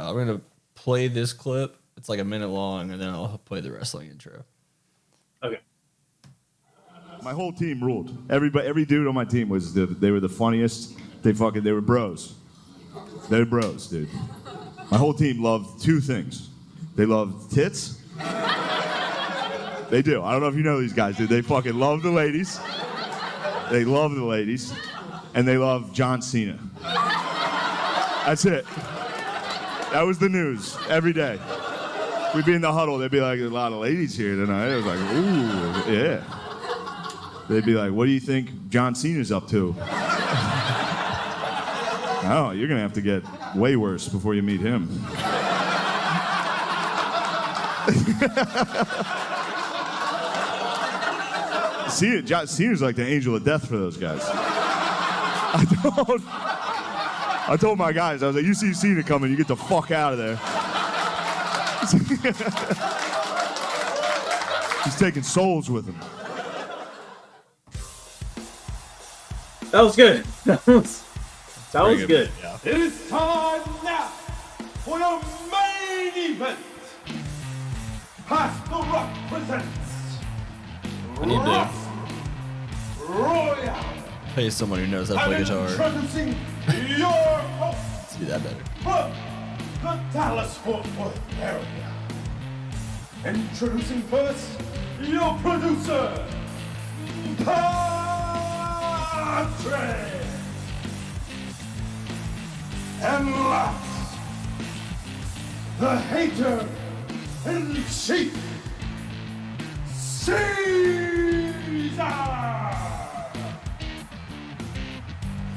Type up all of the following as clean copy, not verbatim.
I'm gonna play this clip. It's like a minute long, and then I'll play the wrestling intro. Okay. My whole team ruled. Every dude on my team they were the funniest. They were bros. They're bros, dude. My whole team loved two things. They loved tits. They do. I don't know if you know these guys, dude. They fucking love the ladies. They love the ladies. And they love John Cena. That's it. That was the news every day. We'd be in the huddle. They'd be like, a lot of ladies here tonight. It was like, ooh, yeah. They'd be like, what do you think John Cena's up to? Oh, you're going to have to get way worse before you meet him. John Cena's like the angel of death for those guys. I told my guys, I was like, you see Cena coming, you get the fuck out of there. He's taking souls with him. That was good. That was good. Yeah. It is time now for your main event. Past the Rock presents Royale. Pay someone who knows how to play guitar. Introducing your host. Let's do that better. From the Dallas-Fort Worth area. Introducing first, your producer, Patrick. And last, the hater in chief, Caesar.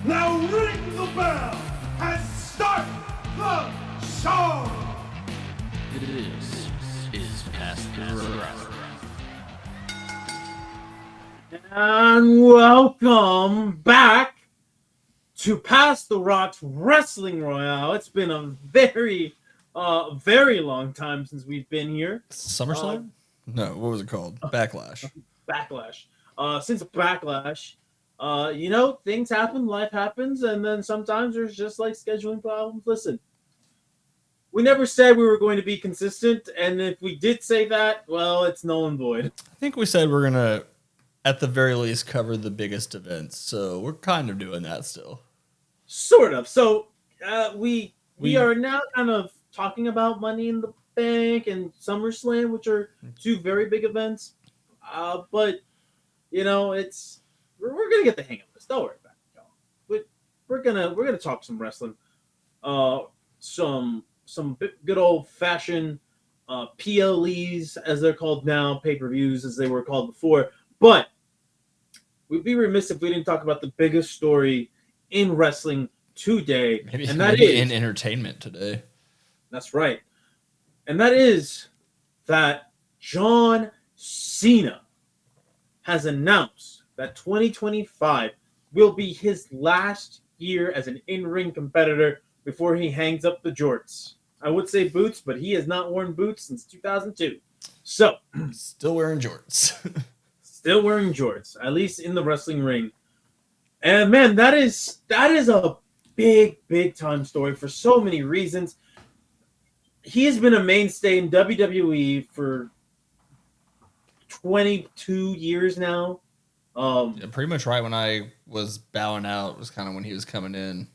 Now ring the bell and start the show. This is Past the Rock. And welcome back to Past the Rock's Wrestling Royale. It's been a very long time since we've been here. SummerSlam? No, what was it called? Backlash. Backlash. Since Backlash, things happen, life happens, and then sometimes there's just like scheduling problems. Listen, we never said we were going to be consistent, and if we did say that, well, it's null and void. I think we said we're gonna, at the very least, cover the biggest events, so we're kind of doing that still. Sort of. So we are now kind of talking about Money in the Bank and SummerSlam, which are two very big events. But we're gonna get the hang of this. Don't worry about it, y'all. But we're gonna talk some wrestling, some good old fashioned PLEs as they're called now, pay-per-views as they were called before. But we'd be remiss if we didn't talk about the biggest story in wrestling today, Maybe is in entertainment today. That's right, and that is that John Cena has announced that 2025 will be his last year as an in-ring competitor before he hangs up the jorts. I would say boots, but he has not worn boots since 2002. So, still wearing jorts. Still wearing jorts, at least in the wrestling ring. And man, that is a big time story for so many reasons. He has been a mainstay in WWE for 22 years now. Pretty much right when I was bowing out was kind of when he was coming in.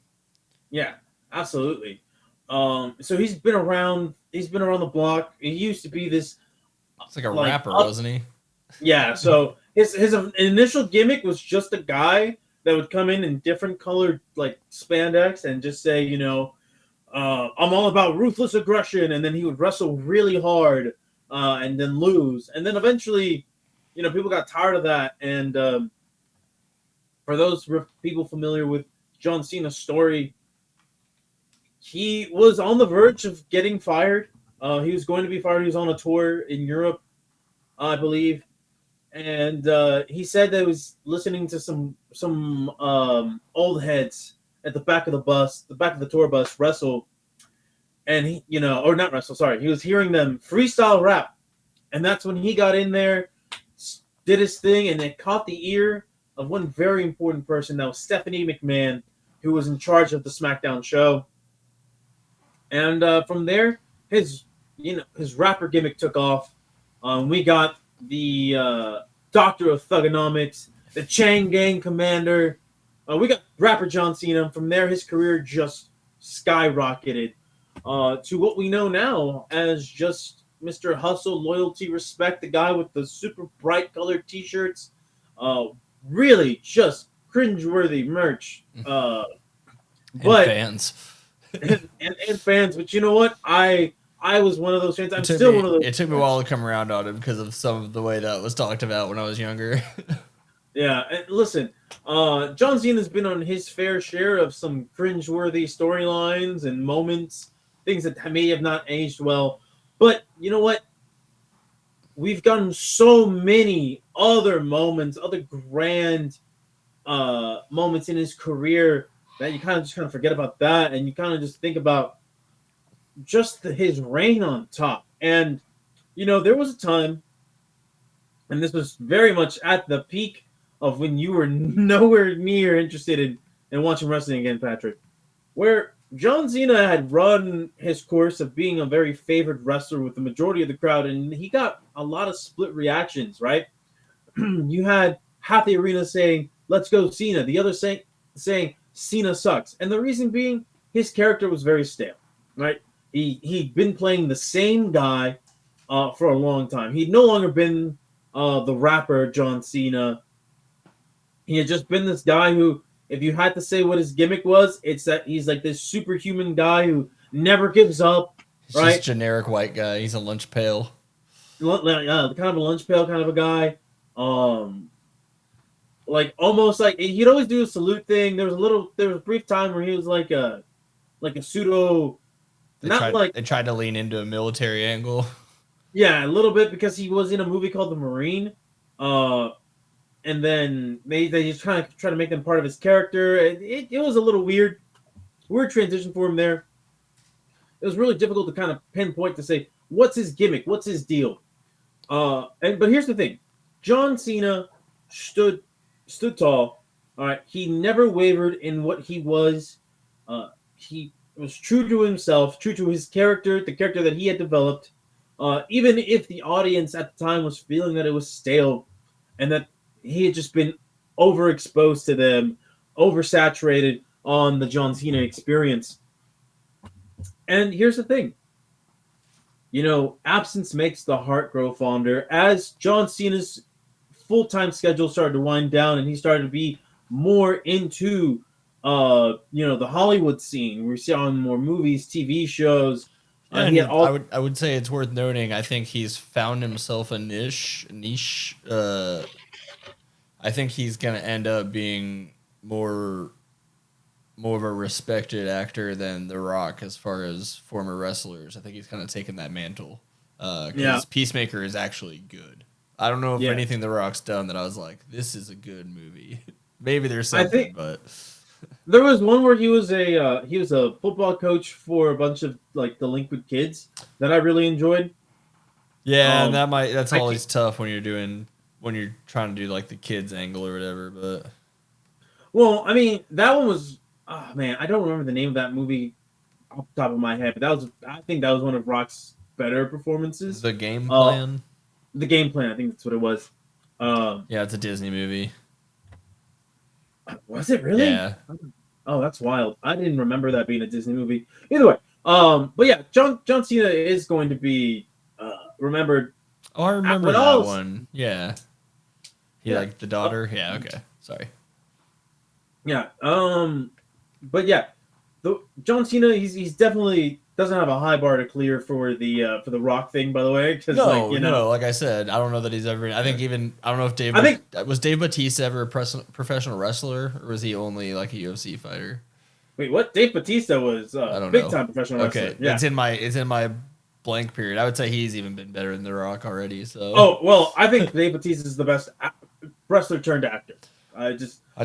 Yeah, absolutely. So he's been around the block. He used to be this. It's like a rapper, wasn't he? Yeah. So his initial gimmick was just a guy that would come in different colored like spandex and just say, I'm all about ruthless aggression, and then he would wrestle really hard and then lose, and then eventually, people got tired of that. And for those people familiar with John Cena's story, he was on the verge of getting fired. He was going to be fired. He was on a tour in Europe, I believe. And he said that he was listening to some old heads at the back of the tour bus wrestle. And he, or not wrestle, sorry. He was hearing them freestyle rap. And that's when he got in there, did his thing, and it caught the ear of one very important person. That was Stephanie McMahon, who was in charge of the SmackDown show. And from there, his his rapper gimmick took off. We got the Doctor of Thugonomics, the Chang Gang Commander. We got rapper John Cena. From there, his career just skyrocketed to what we know now as just Mr. Hustle, Loyalty, Respect, the guy with the super bright colored T-shirts. Uh, really, just cringeworthy merch. And But fans. and fans, but you know what? I was one of those fans. I'm It took still me, one of those. it took me a while to come around on him because of some of the way that was talked about when I was younger. Yeah, and listen, John Cena's been on his fair share of some cringeworthy storylines and moments, things that may have not aged well. But you know what? We've gotten so many other moments, other grand moments in his career that you kind of just kind of forget about that, and you kind of just think about just his reign on top. And there was a time, and this was very much at the peak of when you were nowhere near interested in watching wrestling again, Patrick, where John Cena had run his course of being a very favored wrestler with the majority of the crowd, and he got a lot of split reactions, right? You had half the arena saying, "Let's go Cena," the other saying Cena sucks. And the reason being, his character was very stale, right? He'd been playing the same guy for a long time. He'd no longer been the rapper John Cena. He had just been this guy who, if you had to say what his gimmick was, it's that he's like this superhuman guy who never gives up, He's right? just generic white guy. He's a lunch pail. Kind of a lunch pail kind of a guy. Like almost like he'd always do a salute thing. There was a brief time where he was like a pseudo, They tried to lean into a military angle. yeah, a little bit because he was in a movie called The Marine. And then they just try to make them part of his character. It was a little weird transition for him there. It was really difficult to kind of pinpoint to say what's his gimmick, what's his deal. But here's the thing, John Cena stood tall. All right, he never wavered in what he was. He was true to himself, true to his character, the character that he had developed. Even if the audience at the time was feeling that it was stale, and that he had just been overexposed to them, oversaturated on the John Cena experience. And here's the thing. Absence makes the heart grow fonder. As John Cena's full-time schedule started to wind down and he started to be more into the Hollywood scene, we saw more movies, TV shows. I would say it's worth noting. I think he's found himself a niche. I think he's gonna end up being more of a respected actor than The Rock as far as former wrestlers. I think he's kind of taken that mantle. Because Peacemaker is actually good. I don't know if anything The Rock's done that I was like, this is a good movie. Maybe there's something, but there was one where he was a football coach for a bunch of like delinquent kids that I really enjoyed. Yeah, and that's always tough when you're trying to do like the kids angle or whatever. But well, I mean that one was man, I don't remember the name of that movie off the top of my head, but I think that was one of Rock's better performances. The Game Plan. The Game Plan, I think that's what it was. Yeah, it's a Disney movie. Was it really? Yeah. Oh, that's wild. I didn't remember that being a Disney movie. Either way, but yeah, John Cena is going to be remembered. Oh, I remember that one. Yeah. Like the daughter. Yeah. Okay. Sorry. Yeah. But yeah, John Cena, he's definitely doesn't have a high bar to clear for the Rock thing, by the way. No, like I said, I don't know that he's ever. I don't know if was Dave Bautista ever a professional wrestler, or was he only like a UFC fighter? Wait, what? Dave Bautista was big time professional wrestler. Okay, yeah. It's in my blank period. I would say he's even been better than The Rock already. So. Oh well, I think Dave Bautista is the best wrestler turned actor.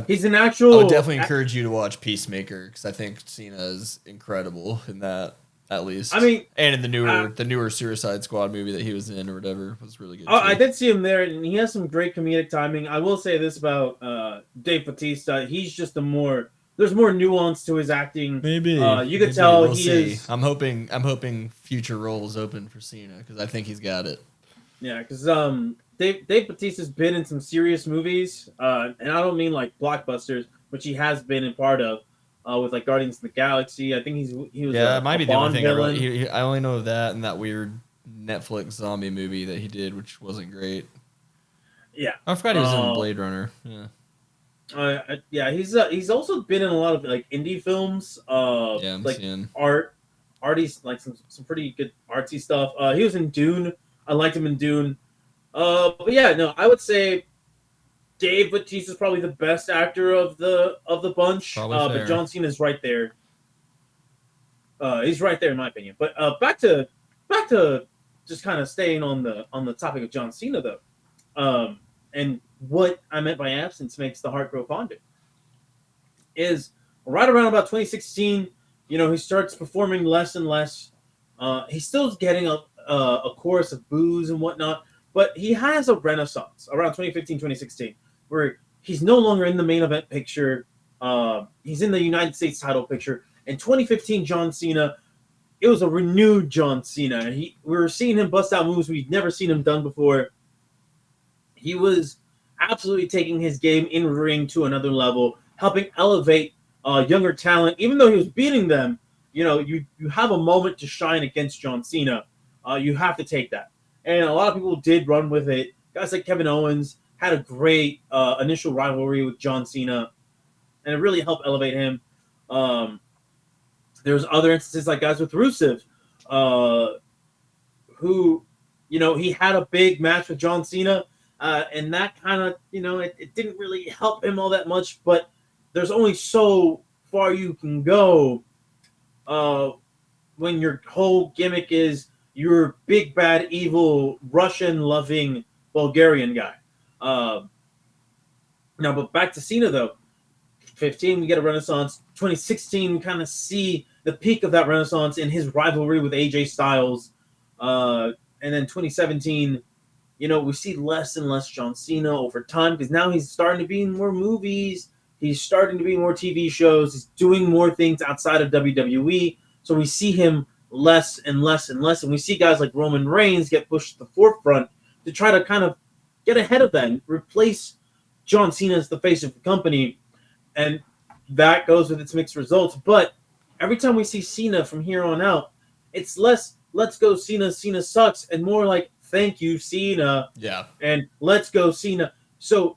He's an actual. I would definitely encourage you to watch Peacemaker because I think Cena is incredible in that. At least, I mean, and in the newer Suicide Squad movie that he was in or whatever was really good. Oh, I did see him there, and he has some great comedic timing. I will say this about Dave Bautista: he's just the more there's more nuance to his acting. Maybe you could tell we'll he see. is. I'm hoping future roles open for Cena because I think he's got it. Yeah, because Dave Bautista's been in some serious movies, and I don't mean like blockbusters, which he has been in part of, with like Guardians of the Galaxy. I think he was It might be the Bond only thing villain. I only know of that and that weird Netflix zombie movie that he did, which wasn't great. Yeah, I forgot he was in Blade Runner. Yeah, yeah, he's also been in a lot of like indie films, I'm like seeing. arty, like some pretty good artsy stuff. He was in Dune. I liked him in Dune. But yeah, no, I would say Dave Bautista's probably the best actor of the bunch. Probably But fair. John Cena's right there. He's right there in my opinion. But back to just kind of staying on the topic of John Cena though, and what I meant by absence makes the heart grow fonder. Is right around about 2016, he starts performing less and less. He's still getting a chorus of boos and whatnot, but he has a renaissance around 2015, 2016, where he's no longer in the main event picture. He's in the United States title picture. In 2015, John Cena, it was a renewed John Cena. We were seeing him bust out moves we'd never seen him done before. He was absolutely taking his game in ring to another level, helping elevate younger talent. Even though he was beating them, you have a moment to shine against John Cena. You have to take that. And a lot of people did run with it. Guys like Kevin Owens had a great initial rivalry with John Cena, and it really helped elevate him. There's other instances like guys with Rusev, who, he had a big match with John Cena, and that kind of, it didn't really help him all that much, but there's only so far you can go when your whole gimmick is you're big, bad, evil, Russian-loving Bulgarian guy. Now, but back to Cena, though. 15, we get a renaissance. 2016, we kind of see the peak of that renaissance in his rivalry with AJ Styles. And then 2017, we see less and less John Cena over time because now he's starting to be in more movies. He's starting to be in more TV shows. He's doing more things outside of WWE. So we see him less and less and less. And we see guys like Roman Reigns get pushed to the forefront to try to kind of get ahead of that and replace John Cena as the face of the company. And that goes with its mixed results. But every time we see Cena from here on out, it's less, let's go Cena, Cena sucks, and more like, thank you, Cena. Yeah. And let's go Cena. So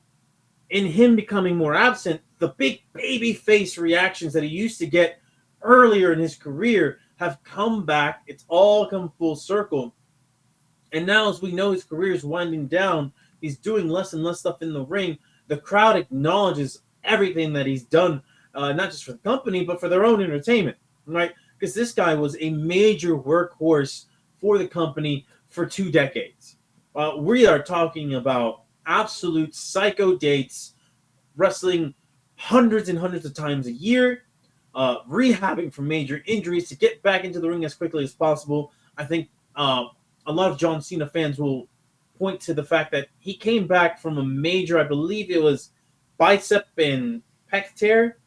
in him becoming more absent, the big baby face reactions that he used to get earlier in his career have come back. It's all come full circle. And now, as we know, his career is winding down. He's doing less and less stuff in the ring. The crowd acknowledges everything that he's done, not just for the company, but for their own entertainment, right? Because this guy was a major workhorse for the company for 2 decades. We are talking about absolute psycho dates, wrestling hundreds and hundreds of times a year, rehabbing from major injuries to get back into the ring as quickly as possible. I think a lot of John Cena fans will point to the fact that he came back from a major, I believe it was bicep and pec tear,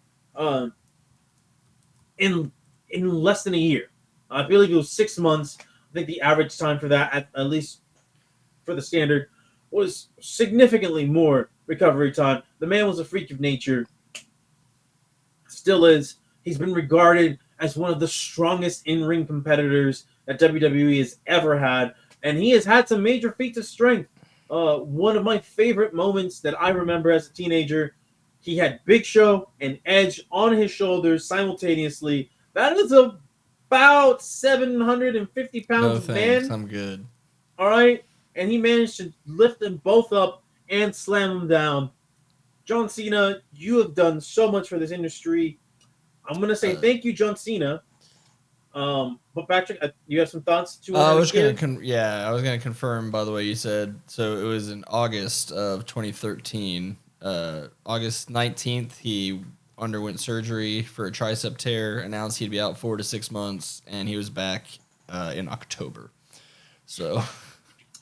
in less than a year. I believe it was 6 months. I think the average time for that, at least for the standard, was significantly more recovery time. The man was a freak of nature. Still is. He's been regarded as one of the strongest in-ring competitors that WWE has ever had, and he has had some major feats of strength. One of my favorite moments that I remember as a teenager, he had Big Show and Edge on his shoulders simultaneously. That is about 750 pounds, No thanks, man. I'm good. All right, and he managed to lift them both up and slam them down. John Cena, you have done so much for this industry. I'm gonna say thank you, John Cena. But Patrick, you have some thoughts? I was gonna confirm. By the way, you said so. It was in August of 2013. August 19th, he underwent surgery for a tricep tear. Announced he'd be out 4 to 6 months, and he was back in October. So,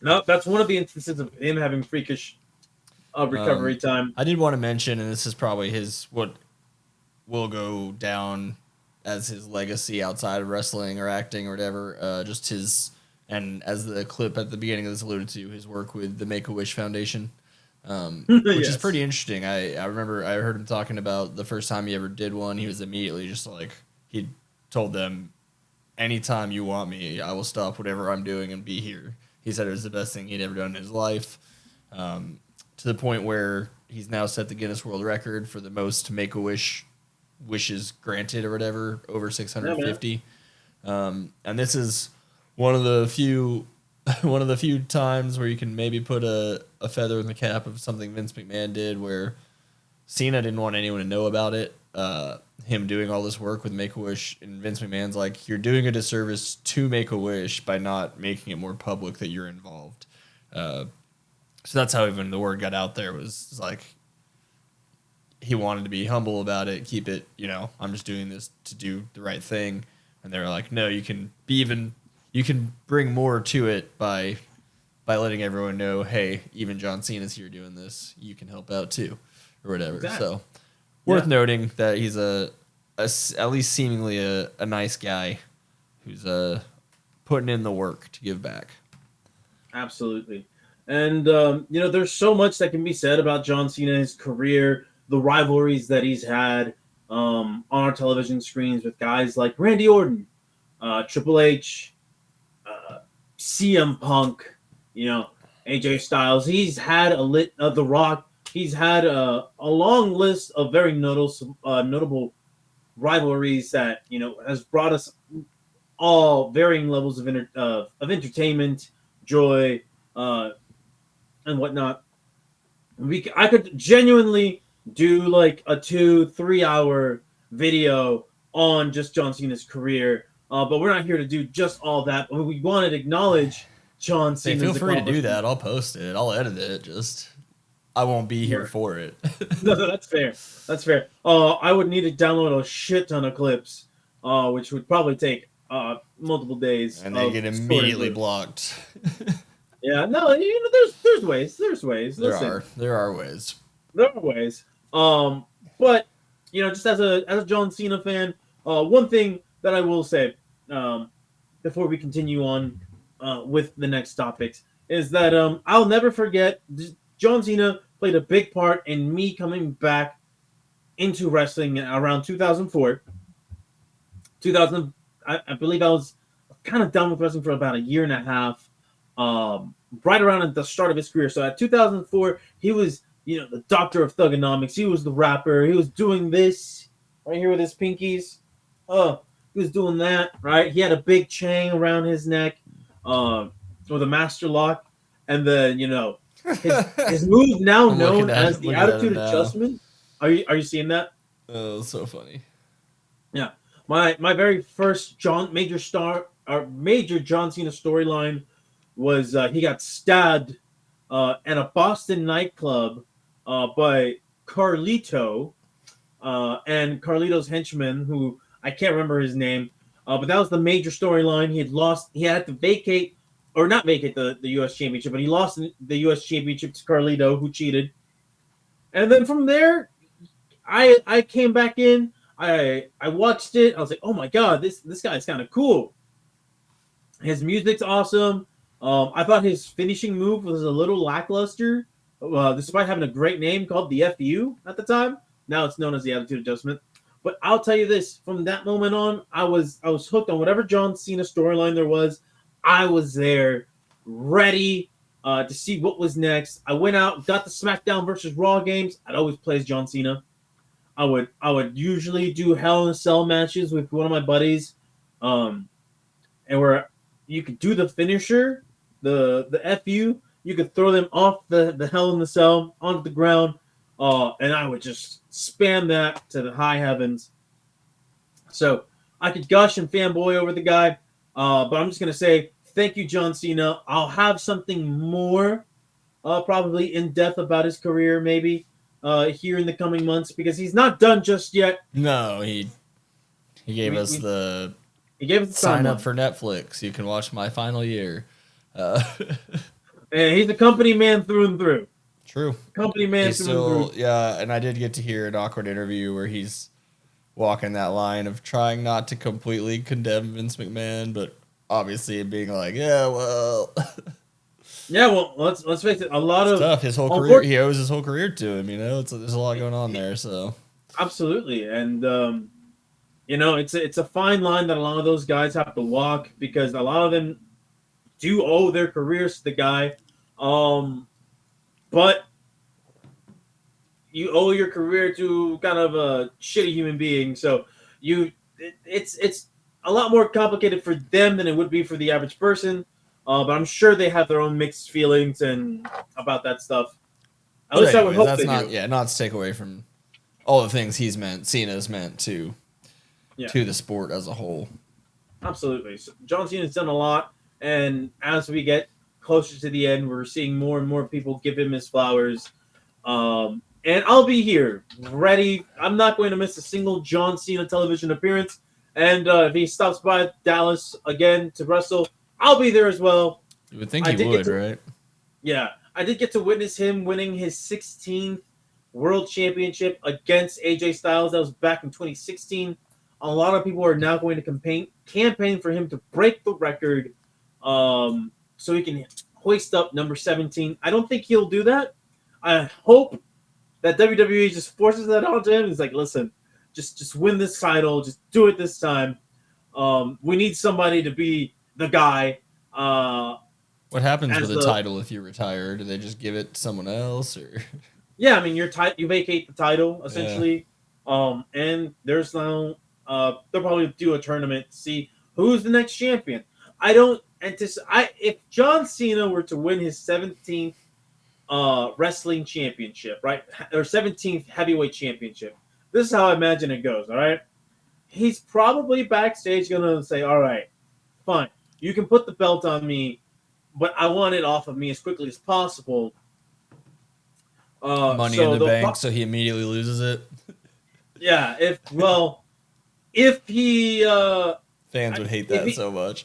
no, that's one of the instances of him having freakish recovery time. I did want to mention, and this is probably will go down as his legacy outside of wrestling or acting or whatever. Just his, and as the clip at the beginning of this alluded to, his work with the Make-A-Wish Foundation, which is pretty interesting. I remember I heard him talking about the first time he ever did one. He was immediately just like, he told them, anytime you want me, I will stop whatever I'm doing and be here. He said it was the best thing he'd ever done in his life, to the point where he's now set the Guinness World Record for the most Make-A-Wish wishes granted or whatever, over 650. And this is one of the few times where you can maybe put a feather in the cap of something Vince McMahon did, where Cena didn't want anyone to know about it. Him doing all this work with Make-A-Wish, and Vince McMahon's like, you're doing a disservice to Make-A-Wish by not making it more public that you're involved. So that's how even the word got out there, was like, he wanted to be humble about it, keep it, I'm just doing this to do the right thing. And they were like, no, you can bring more to it by letting everyone know, hey, even John Cena's here doing this, you can help out too, or whatever. Exactly. So worth noting that he's at least seemingly a nice guy who's putting in the work to give back. Absolutely. And, there's so much that can be said about John Cena, his career, the rivalries that he's had on our television screens with guys like Randy Orton, Triple H, CM Punk, AJ Styles. He's had The Rock. He's had a long list of very notable rivalries that has brought us all varying levels of entertainment, joy, and whatnot. I could genuinely do like a 2-3 hour video on just John Cena's career, but we're not here to do just all that. We wanted to acknowledge John Cena. Feel free to do that. I'll post it. I'll edit it. Just I won't be here for it. No, that's fair. That's fair. I would need to download a shit ton of clips, which would probably take multiple days. And they get immediately blocked. Yeah, no, there's ways. There are ways. But just as a John Cena fan, one thing that I will say before we continue on with the next topics is that I'll never forget John Cena played a big part in me coming back into wrestling around 2004. I believe I was kind of done with wrestling for about a year and a half. Right around at the start of his career. So at 2004, he was, the doctor of thugonomics. He was the rapper. He was doing this right here with his pinkies. He was doing that, right? He had a big chain around his neck, with a master lock. And then, his move now known as the Attitude Adjustment. Are you seeing that? Oh, so funny. Yeah. My very first major John Cena storyline was he got stabbed at a Boston nightclub by Carlito and Carlito's henchman, who I can't remember his name, but that was the major storyline. He had to vacate, or not vacate the U.S. Championship, but he lost the U.S. Championship to Carlito, who cheated. And then from there, I came back in. I watched it. I was like, oh my god, this guy's kind of cool. His music's awesome. I thought his finishing move was a little lackluster, despite having a great name called the FU at the time. Now it's known as the Attitude Adjustment. But I'll tell you this: from that moment on, I was hooked on whatever John Cena storyline there was. I was there, ready to see what was next. I went out, got the SmackDown versus Raw games. I'd always play as John Cena. I would usually do Hell in a Cell matches with one of my buddies, and where you could do the finisher. The FU, you could throw them off the Hell in the Cell onto the ground, and I would just spam that to the high heavens. So I could gush and fanboy over the guy, but I'm just going to say thank you, John Cena. I'll have something more probably in depth about his career maybe here in the coming months, because he's not done just yet. No, he gave us the sign up for Netflix. You can watch My Final Year. And he's a company man through and through. True. Company man through and through. Yeah, and I did get to hear an awkward interview where he's walking that line of trying not to completely condemn Vince McMahon, but obviously being like, yeah, well, Yeah, well, let's face it. A lot of stuff. His whole career, he owes his whole career to him. You know, there's a lot going on there. So absolutely, and you know, it's a fine line that a lot of those guys have to walk because a lot of them do owe their careers to the guy, but you owe your career to kind of a shitty human being. So it's a lot more complicated for them than it would be for the average person. But I'm sure they have their own mixed feelings and about that stuff. At least I would hope that's they not do. not to take away from all the things Cena's meant to the sport as a whole. Absolutely. So John Cena's done a lot, and as we get closer to the end, we're seeing more and more people give him his flowers. And I'll be here, ready. I'm not going to miss a single John Cena television appearance. And if he stops by Dallas again to wrestle, I'll be there as well. You would think he would, right? Yeah. I did get to witness him winning his 16th World Championship against AJ Styles. That was back in 2016. A lot of people are now going to campaign for him to break the record so he can hoist up number 17. I don't think he'll do that. I hope that WWE just forces that onto him. He's like, listen, just win this title. Just do it this time. We need somebody to be the guy. What happens with a title if you retire? Do they just give it to someone else, or? Yeah, I mean, you vacate the title essentially, and there's no. They'll probably do a tournament to see who's the next champion. I don't anticipate. If John Cena were to win his 17th wrestling championship, right, or 17th heavyweight championship, this is how I imagine it goes. All right, he's probably backstage gonna say, "All right, fine, you can put the belt on me, but I want it off of me as quickly as possible." Money in the bank, so he immediately loses it. Yeah, if he fans would hate that so much.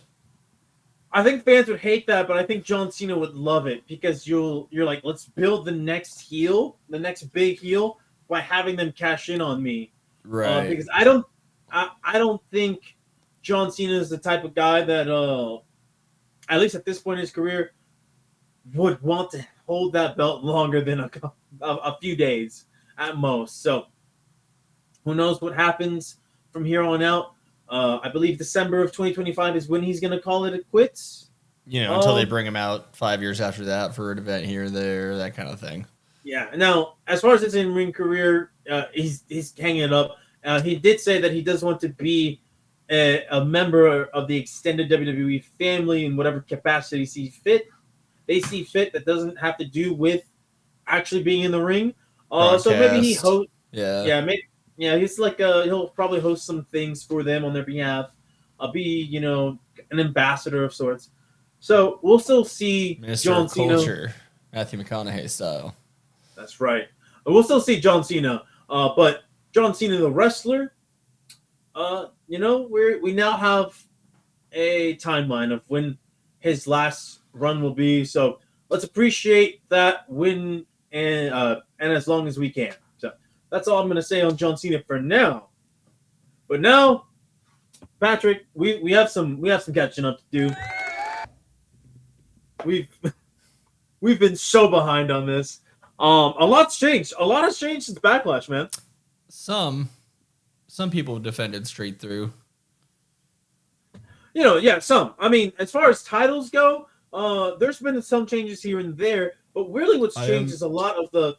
I think fans would hate that, but I think John Cena would love it because you're like, let's build the next heel, the next big heel, by having them cash in on me. Right. Because I don't think John Cena is the type of guy that at least at this point in his career would want to hold that belt longer than a few days at most. So who knows what happens from here on out. I believe December of 2025 is when he's going to call it quits. You know, until they bring him out 5 years after that for an event here or there, that kind of thing. Yeah. Now, as far as his in-ring career, he's hanging it up. He did say that he does want to be a member of the extended WWE family in whatever capacity they see fit. That doesn't have to do with actually being in the ring. So maybe he hosts. Yeah. Maybe. Yeah, he's like he'll probably host some things for them on their behalf. Be an ambassador of sorts. So we'll still see Minister John of Cena. Culture, Matthew McConaughey style. That's right. We'll still see John Cena. But John Cena, the wrestler, we now have a timeline of when his last run will be. So let's appreciate that win and as long as we can. So that's all I'm going to say on John Cena for now. But now, Patrick, we have some catching up to do. We've been so behind on this. A lot's changed. A lot has changed since Backlash, man. Some people have defended straight through. Some. I mean, as far as titles go, there's been some changes here and there, but really what's changed is a lot of the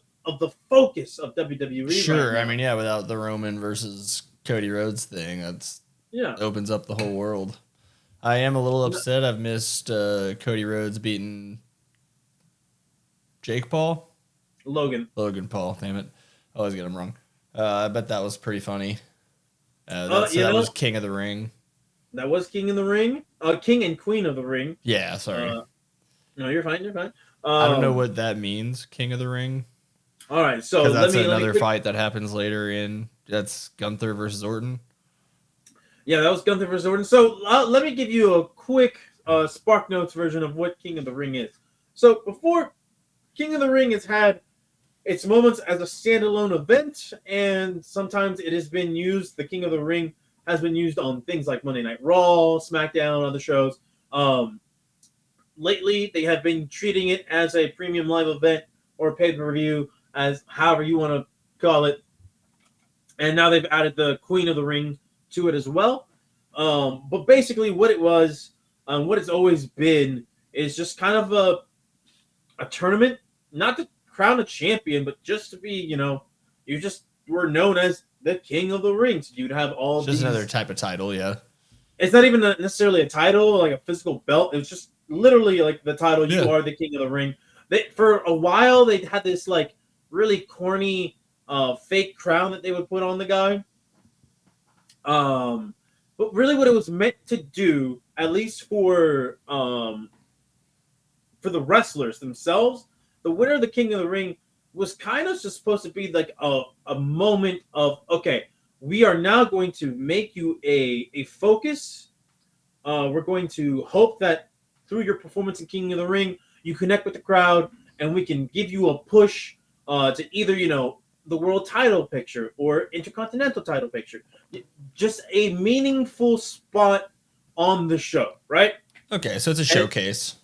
focus of WWE. Sure, right, I mean, yeah, without the Roman versus Cody Rhodes thing, it opens up the whole world. I am a little upset. I've missed Cody Rhodes beating Jake Paul. Logan Paul, damn it. I always get him wrong. I bet that was pretty funny. That was King of the Ring. That was King of the Ring. King and Queen of the Ring. Yeah, sorry. No, you're fine. I don't know what that means, King of the Ring. All right, so that's another fight that happens later that's Gunther versus Orton. Yeah, that was Gunther versus Orton. So let me give you a quick Spark Notes version of what King of the Ring is. So before, King of the Ring has had its moments as a standalone event, and sometimes it has been used. The King of the Ring has been used on things like Monday Night Raw, SmackDown, other shows. Lately, they have been treating it as a premium live event or pay-per-view, as however you want to call it. And now they've added the Queen of the Ring to it as well. But basically, what it was, what it's always been, is just kind of a tournament, not to crown a champion, but just to be, you just were known as the King of the Ring. So you'd have all just these. Another type of title, yeah. It's not even necessarily a title, like a physical belt. It was just literally like the title. You are the King of the Ring. For a while, they had this like really corny fake crown that they would put on the guy. But really, what it was meant to do, at least for the wrestlers themselves, the winner of the King of the Ring was kind of just supposed to be like a moment of, okay, we are now going to make you a focus. We're going to hope that through your performance in King of the Ring, you connect with the crowd, and we can give you a push to either, the world title picture or intercontinental title picture. Just a meaningful spot on the show, right? Okay, so it's a showcase.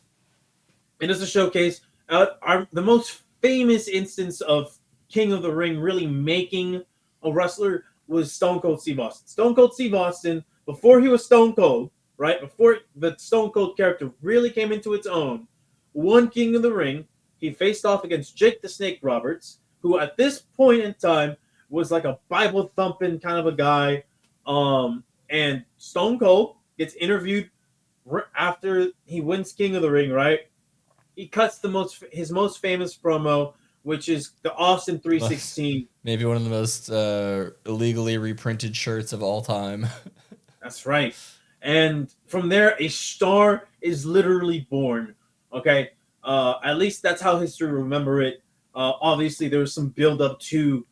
It is a showcase. The most famous instance of King of the Ring really making a wrestler was Stone Cold Steve Austin. Stone Cold Steve Austin, before he was Stone Cold, right? Before the Stone Cold character really came into its own, won King of the Ring. He faced off against Jake the Snake Roberts, who at this point in time was like a Bible thumping kind of a guy. And Stone Cold gets interviewed after he wins King of the Ring, right? He cuts his most famous promo, which is the Austin 316. Maybe one of the most illegally reprinted shirts of all time. That's right. And from there, a star is literally born. Okay? At least that's how history remember it. Obviously, there was some build-up to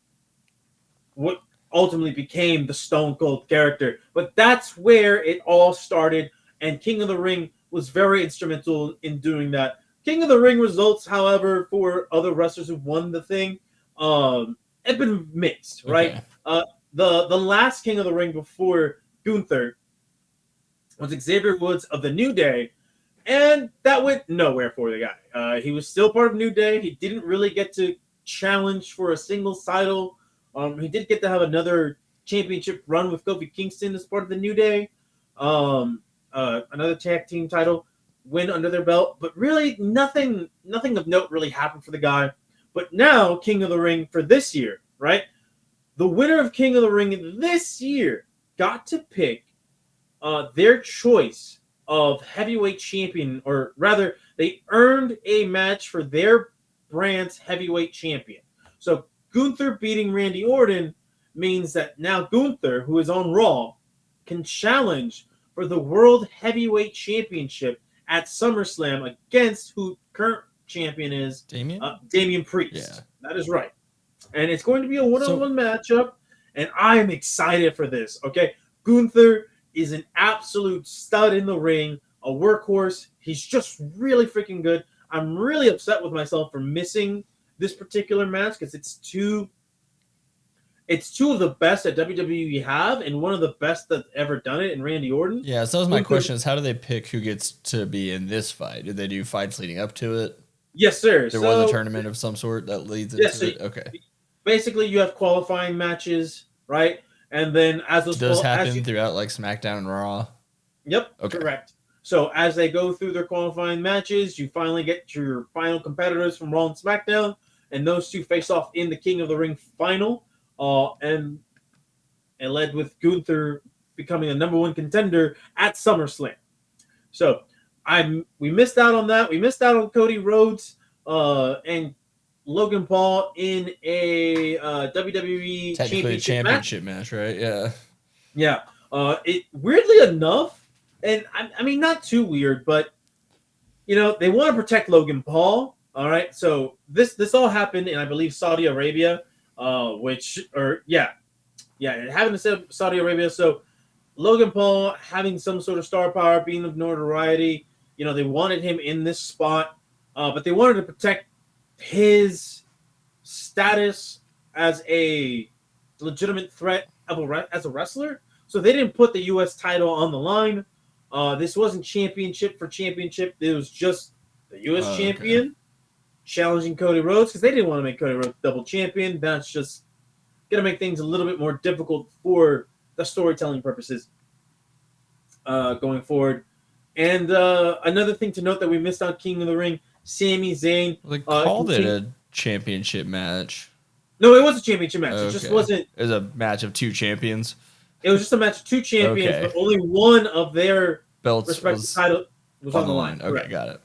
what ultimately became the Stone Cold character. But that's where it all started, and King of the Ring was very instrumental in doing that. King of the Ring results, however, for other wrestlers who won the thing, have been mixed, right? Okay. The last King of the Ring before Gunther was Xavier Woods of the New Day, and that went nowhere for the guy. He was still part of New Day. He didn't really get to challenge for a singles title. He did get to have another championship run with Kofi Kingston as part of the New Day. Another tag team title win under their belt, but really nothing of note really happened for the guy. But now King of the Ring for this year, right? The winner of King of the Ring this year got to pick their choice of heavyweight champion, or rather, they earned a match for their brand's heavyweight champion. So Gunther beating Randy Orton means that now Gunther, who is on Raw, can challenge for the World Heavyweight Championship at SummerSlam against who current champion is Damian Priest. Yeah. That is right. And it's going to be a one-on-one matchup, and I am excited for this. Okay, Gunther is an absolute stud in the ring, a workhorse. He's just really freaking good. I'm really upset with myself for missing this particular match because it's two of the best that WWE have, and one of the best that's ever done it in Randy Orton. Yeah, so that was my question: is how do they pick who gets to be in this fight? Did they do fights leading up to it? Yes, sir. There was a tournament of some sort that leads into it. Okay. Basically, you have qualifying matches, right? And then as those does happen throughout like SmackDown and Raw. Yep. Okay. Correct. So as they go through their qualifying matches, you finally get your final competitors from Raw and SmackDown, and those two face off in the King of the Ring final. And it led with Gunther becoming the number one contender at SummerSlam. So we missed out on that. We missed out on Cody Rhodes and Logan Paul in a WWE championship match, right? Yeah. Yeah. It weirdly enough, and I mean not too weird, but they want to protect Logan Paul. All right. So this all happened in, I believe, Saudi Arabia. It happened in Saudi Arabia. So Logan Paul having some sort of star power, being of notoriety, they wanted him in this spot, but they wanted to protect his status as a legitimate threat as a wrestler. So they didn't put the U.S. title on the line. This wasn't championship for championship. It was just the U.S. champion challenging Cody Rhodes because they didn't want to make Cody Rhodes double champion. That's just going to make things a little bit more difficult for the storytelling purposes going forward. And another thing to note that we missed on King of the Ring, Sami Zayn. They called it a championship match. No, it was a championship match. Okay. It just wasn't. It was a match of two champions. It was just a match of two champions, but only one of their belts respective title was on the line. Okay, correct. Got it.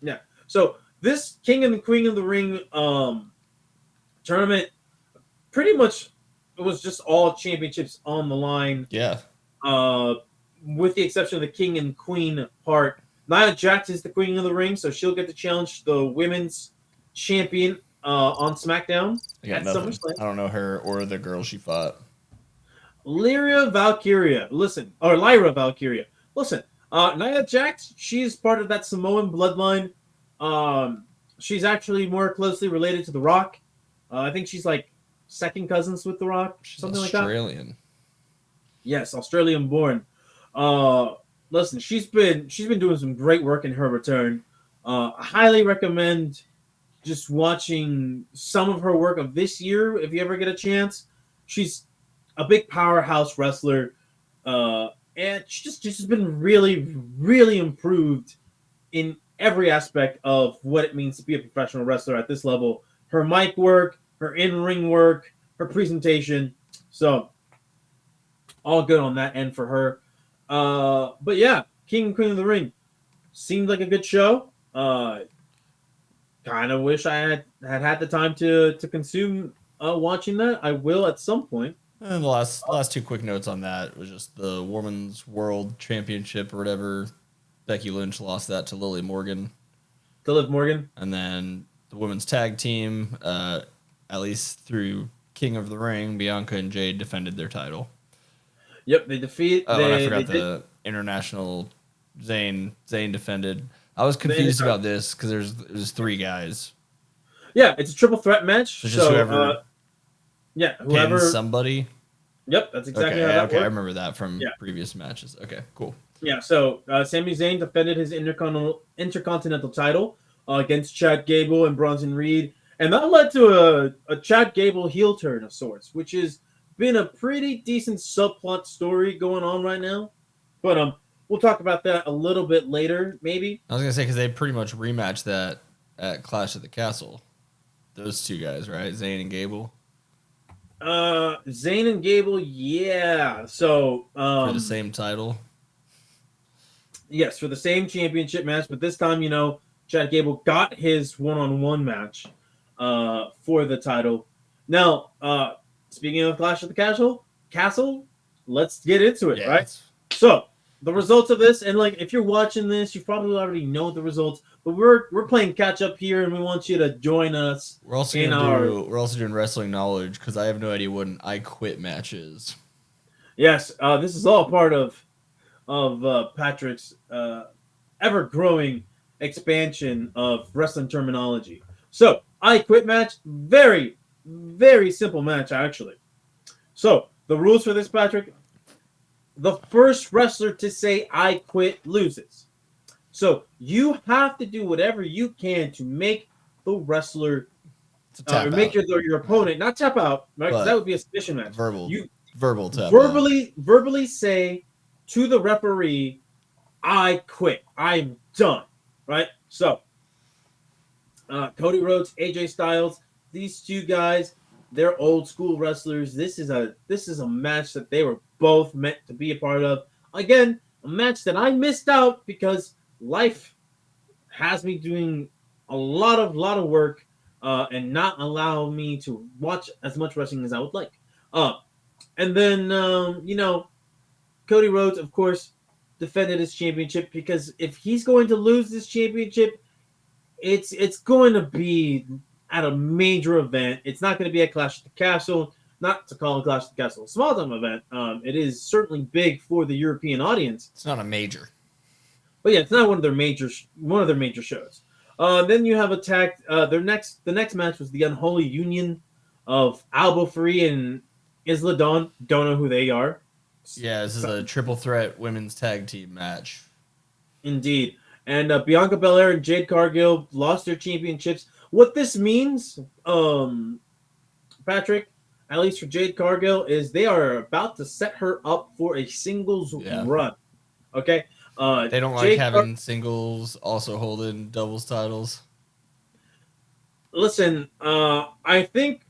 Yeah. So this King and the Queen of the Ring tournament, pretty much, it was just all championships on the line. Yeah. With the exception of the King and Queen part. Nia Jax is the Queen of the Ring, so she'll get to challenge the women's champion on SmackDown at SummerSlam. I don't know her or the girl she fought. Lyra Valkyria. Listen. Nia Jax, she's part of that Samoan bloodline. She's actually more closely related to The Rock. I think she's like second cousins with The Rock. Something like that. Australian. Yes, Australian born. Listen, she's been doing some great work in her return. I highly recommend just watching some of her work of this year if you ever get a chance. She's a big powerhouse wrestler, and she's just been really, really improved in every aspect of what it means to be a professional wrestler at this level. Her mic work, her in-ring work, her presentation. So, all good on that end for her. But yeah, King and Queen of the Ring seemed like a good show. Kind of wish I had the time to consume watching that. I will at some point. And the last two quick notes on that was just the Women's World Championship or whatever. Becky Lynch lost that to Liv Morgan. And then the women's tag team, at least through King of the Ring, Bianca and Jade defended their title. Yep, they defeat. Oh, and I forgot the international. Zayn defended. I was confused about this because there's three guys. Yeah, it's a triple threat match. So just whoever pins somebody. Yep, that's exactly how that works. I remember that from previous matches. Okay, cool. Yeah, so Sami Zayn defended his intercontinental title against Chad Gable and Bronson Reed, and that led to a Chad Gable heel turn of sorts, which has been a pretty decent subplot story going on right now. But we'll talk about that a little bit later, maybe. I was gonna say because they pretty much rematched that at Clash at the Castle. Those two guys, right? Zayn and Gable. Zayn and Gable, yeah. So for the same title. Yes, for the same championship match, but this time, Chad Gable got his one-on-one match for the title. Now, speaking of Clash of the Castle, let's get into it, right? So, the results of this, and if you're watching this, you probably already know the results, but we're playing catch up here, and we want you to join us. We're also doing wrestling knowledge because I have no idea what an I Quit match is. Yes, this is all part of Patrick's ever-growing expansion of wrestling terminology. So, I Quit match, very, very simple match, actually. So, the rules for this, Patrick, the first wrestler to say I quit loses. So, you have to do whatever you can to make the wrestler, make your opponent, not tap out, right? Because that would be a submission match. Verbal tap verbally say to the referee, I quit. I'm done. Right? So, Cody Rhodes, AJ Styles, these two guys, they're old school wrestlers. This is a match that they were both meant to be a part of. Again, a match that I missed out because life has me doing a lot of work and not allow me to watch as much wrestling as I would like. And then Cody Rhodes, of course, defended his championship because if he's going to lose this championship, it's going to be at a major event. It's not going to be at Clash at the Castle. Not to call it Clash at the Castle a small time event. It is certainly big for the European audience. It's not a major, but yeah, it's not one of their major shows. Then you have attacked the next match was the Unholy Union of Albo Free and Isla Dawn. Don't know who they are. Yeah, this is a triple threat women's tag team match. Indeed. And Bianca Belair and Jade Cargill lost their championships. What this means, Patrick, at least for Jade Cargill, is they are about to set her up for a singles run. Okay? They don't like having singles also holding doubles titles. Listen, I think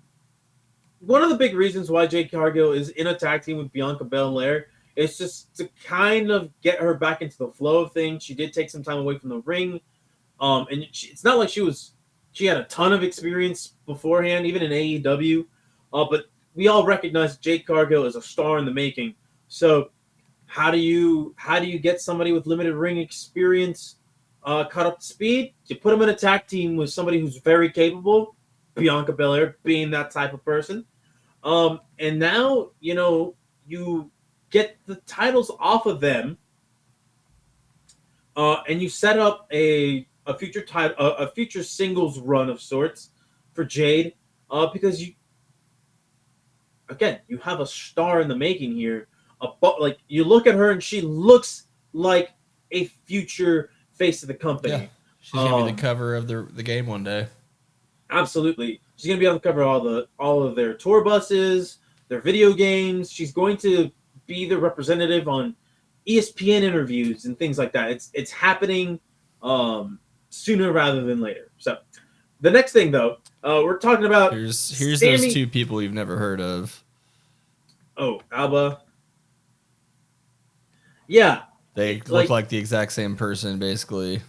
one of the big reasons why Jade Cargill is in a tag team with Bianca Belair is just to kind of get her back into the flow of things. She did take some time away from the ring, and it's not like she had a ton of experience beforehand, even in AEW. But we all recognize Jade Cargill as a star in the making. So how do you get somebody with limited ring experience caught up to speed? You put them in a tag team with somebody who's very capable, Bianca Belair being that type of person. And now, you get the titles off of them, and you set up a future singles run of sorts for Jade, because you have a star in the making here. Like, you look at her and she looks like a future face of the company. Yeah. She's gonna be the cover of the game one day. Absolutely. She's going to be on the cover of all of their tour buses, their video games. She's going to be the representative on ESPN interviews and things like that. It's happening sooner rather than later. So the next thing, though, we're talking about... Here's those two people you've never heard of. Oh, Alba. Yeah. They look like the exact same person, basically.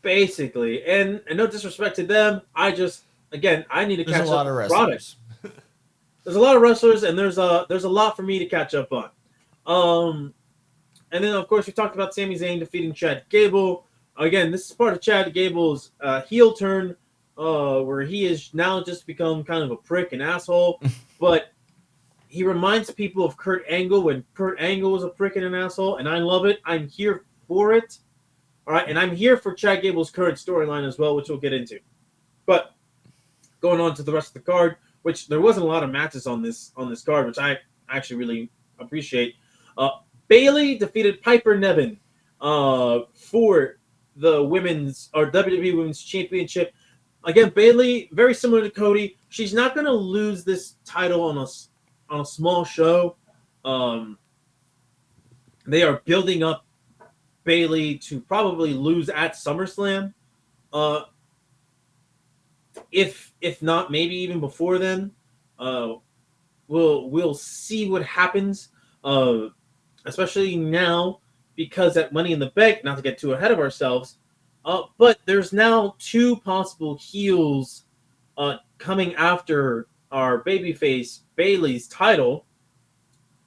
Basically. And no disrespect to them, I need to catch up. There's a lot of wrestlers. There's a lot of wrestlers, and there's a lot for me to catch up on. And then, of course, we talked about Sami Zayn defeating Chad Gable. Again, this is part of Chad Gable's heel turn, where he has now just become kind of a prick and asshole. But he reminds people of Kurt Angle when Kurt Angle was a prick and an asshole, and I love it. I'm here for it. All right, and I'm here for Chad Gable's current storyline as well, which we'll get into. But going on to the rest of the card, which there wasn't a lot of matches on this card, which I actually really appreciate. Bayley defeated Piper Niven for the women's or WWE Women's Championship. Again, Bayley, very similar to Cody, she's not going to lose this title on a small show. They are building up Bayley to probably lose at SummerSlam. If not, maybe even before then. We'll see what happens. Especially now, because at Money in the Bank, not to get too ahead of ourselves, but there's now two possible heels coming after our babyface Bayley's title,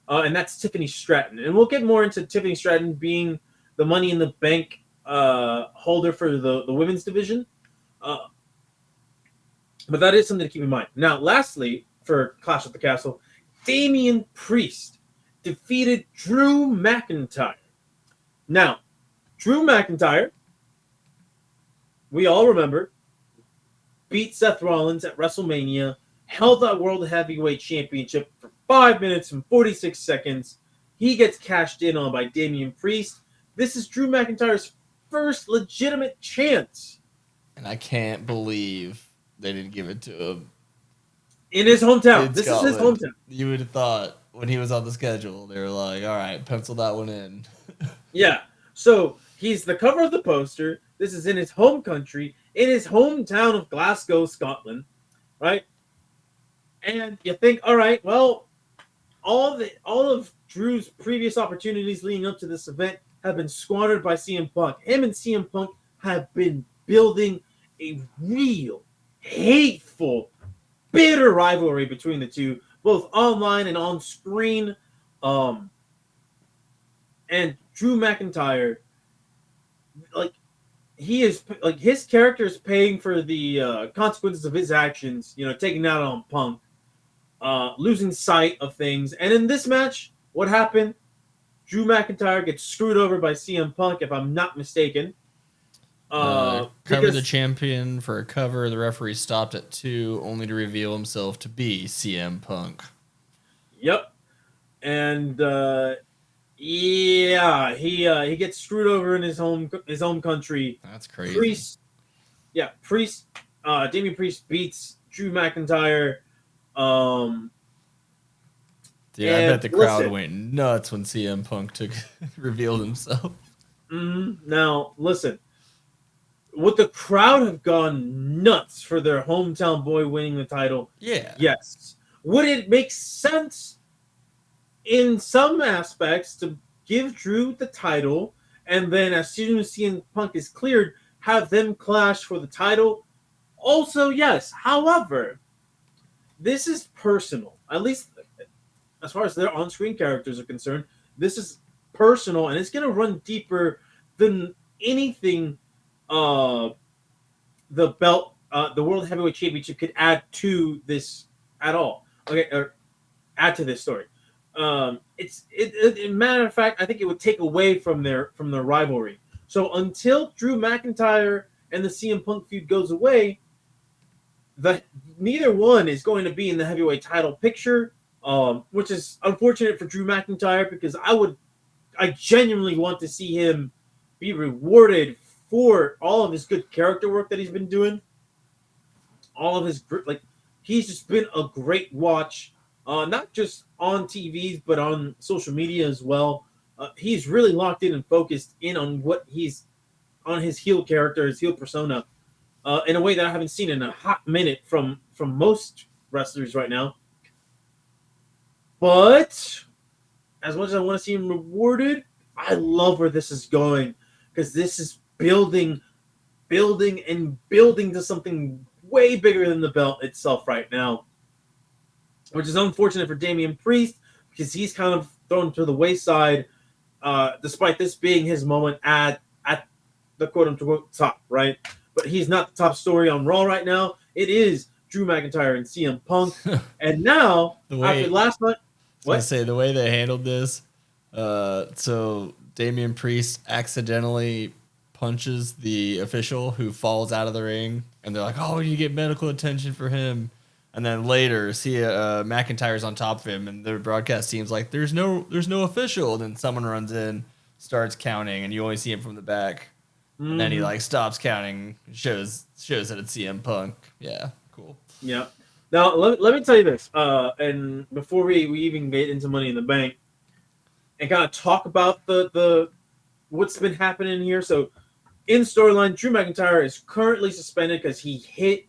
and that's Tiffany Stratton. And we'll get more into Tiffany Stratton being the Money in the Bank holder for the women's division. But that is something to keep in mind. Now, lastly, for Clash at the Castle, Damian Priest defeated Drew McIntyre. Now, Drew McIntyre, we all remember, beat Seth Rollins at WrestleMania, held that World Heavyweight Championship for 5 minutes and 46 seconds. He gets cashed in on by Damian Priest. This is Drew McIntyre's first legitimate chance. And I can't believe they didn't give it to him. In his hometown. This is his hometown. You would have thought when he was on the schedule, they were like, all right, pencil that one in. Yeah. So he's the cover of the poster. This is in his home country, in his hometown of Glasgow, Scotland, right? And you think, all right, well, all of Drew's previous opportunities leading up to this event have been squandered by CM Punk. Him and CM Punk have been building a real, hateful, bitter rivalry between the two, both online and on screen. And Drew McIntyre, his character is paying for the consequences of his actions, taking out on Punk, losing sight of things. And in this match, what happened? Drew McIntyre gets screwed over by CM Punk, if I'm not mistaken. Cover because, the champion for a cover. The referee stopped at 2, only to reveal himself to be CM Punk. Yep. And yeah, he gets screwed over in his home country. That's crazy. Priest, Damian Priest beats Drew McIntyre. Dude, I bet the crowd went nuts when CM Punk revealed himself. Now, listen. Would the crowd have gone nuts for their hometown boy winning the title? Yeah. Yes. Would it make sense in some aspects to give Drew the title and then as soon as CM Punk is cleared, have them clash for the title? Also, yes. However, this is personal. At least as far as their on-screen characters are concerned, this is personal and it's going to run deeper than anything the belt, the World Heavyweight Championship could add to this at all. Okay, or add to this story. Matter of fact, I think it would take away from their rivalry. So until Drew McIntyre and the CM Punk feud goes away, neither one is going to be in the heavyweight title picture, which is unfortunate for Drew McIntyre because I genuinely want to see him be rewarded for all of his good character work that he's been doing. All of his he's just been a great watch, not just on TVs but on social media as well. He's really locked in and focused in on on his heel character, his heel persona, in a way that I haven't seen in a hot minute from most wrestlers right now. But as much as I want to see him rewarded, I love where this is going because this is building to something way bigger than the belt itself right now, which is unfortunate for Damian Priest because he's kind of thrown to the wayside, despite this being his moment at the quote-unquote top, right? But he's not the top story on Raw right now. It is Drew McIntyre and CM Punk. And now, after last night... I say the way they handled this, so Damian Priest accidentally punches the official who falls out of the ring, and they're like, "Oh, you get medical attention for him." And then later, see McIntyre's on top of him, and the broadcast team's like, "There's no official." And then someone runs in, starts counting, and you only see him from the back. Mm-hmm. And then he stops counting, shows that it's CM Punk. Yeah, cool. Yeah. Now let me tell you this, and before we even get into Money in the Bank, and kind of talk about the what's been happening here. So, in storyline, Drew McIntyre is currently suspended because he hit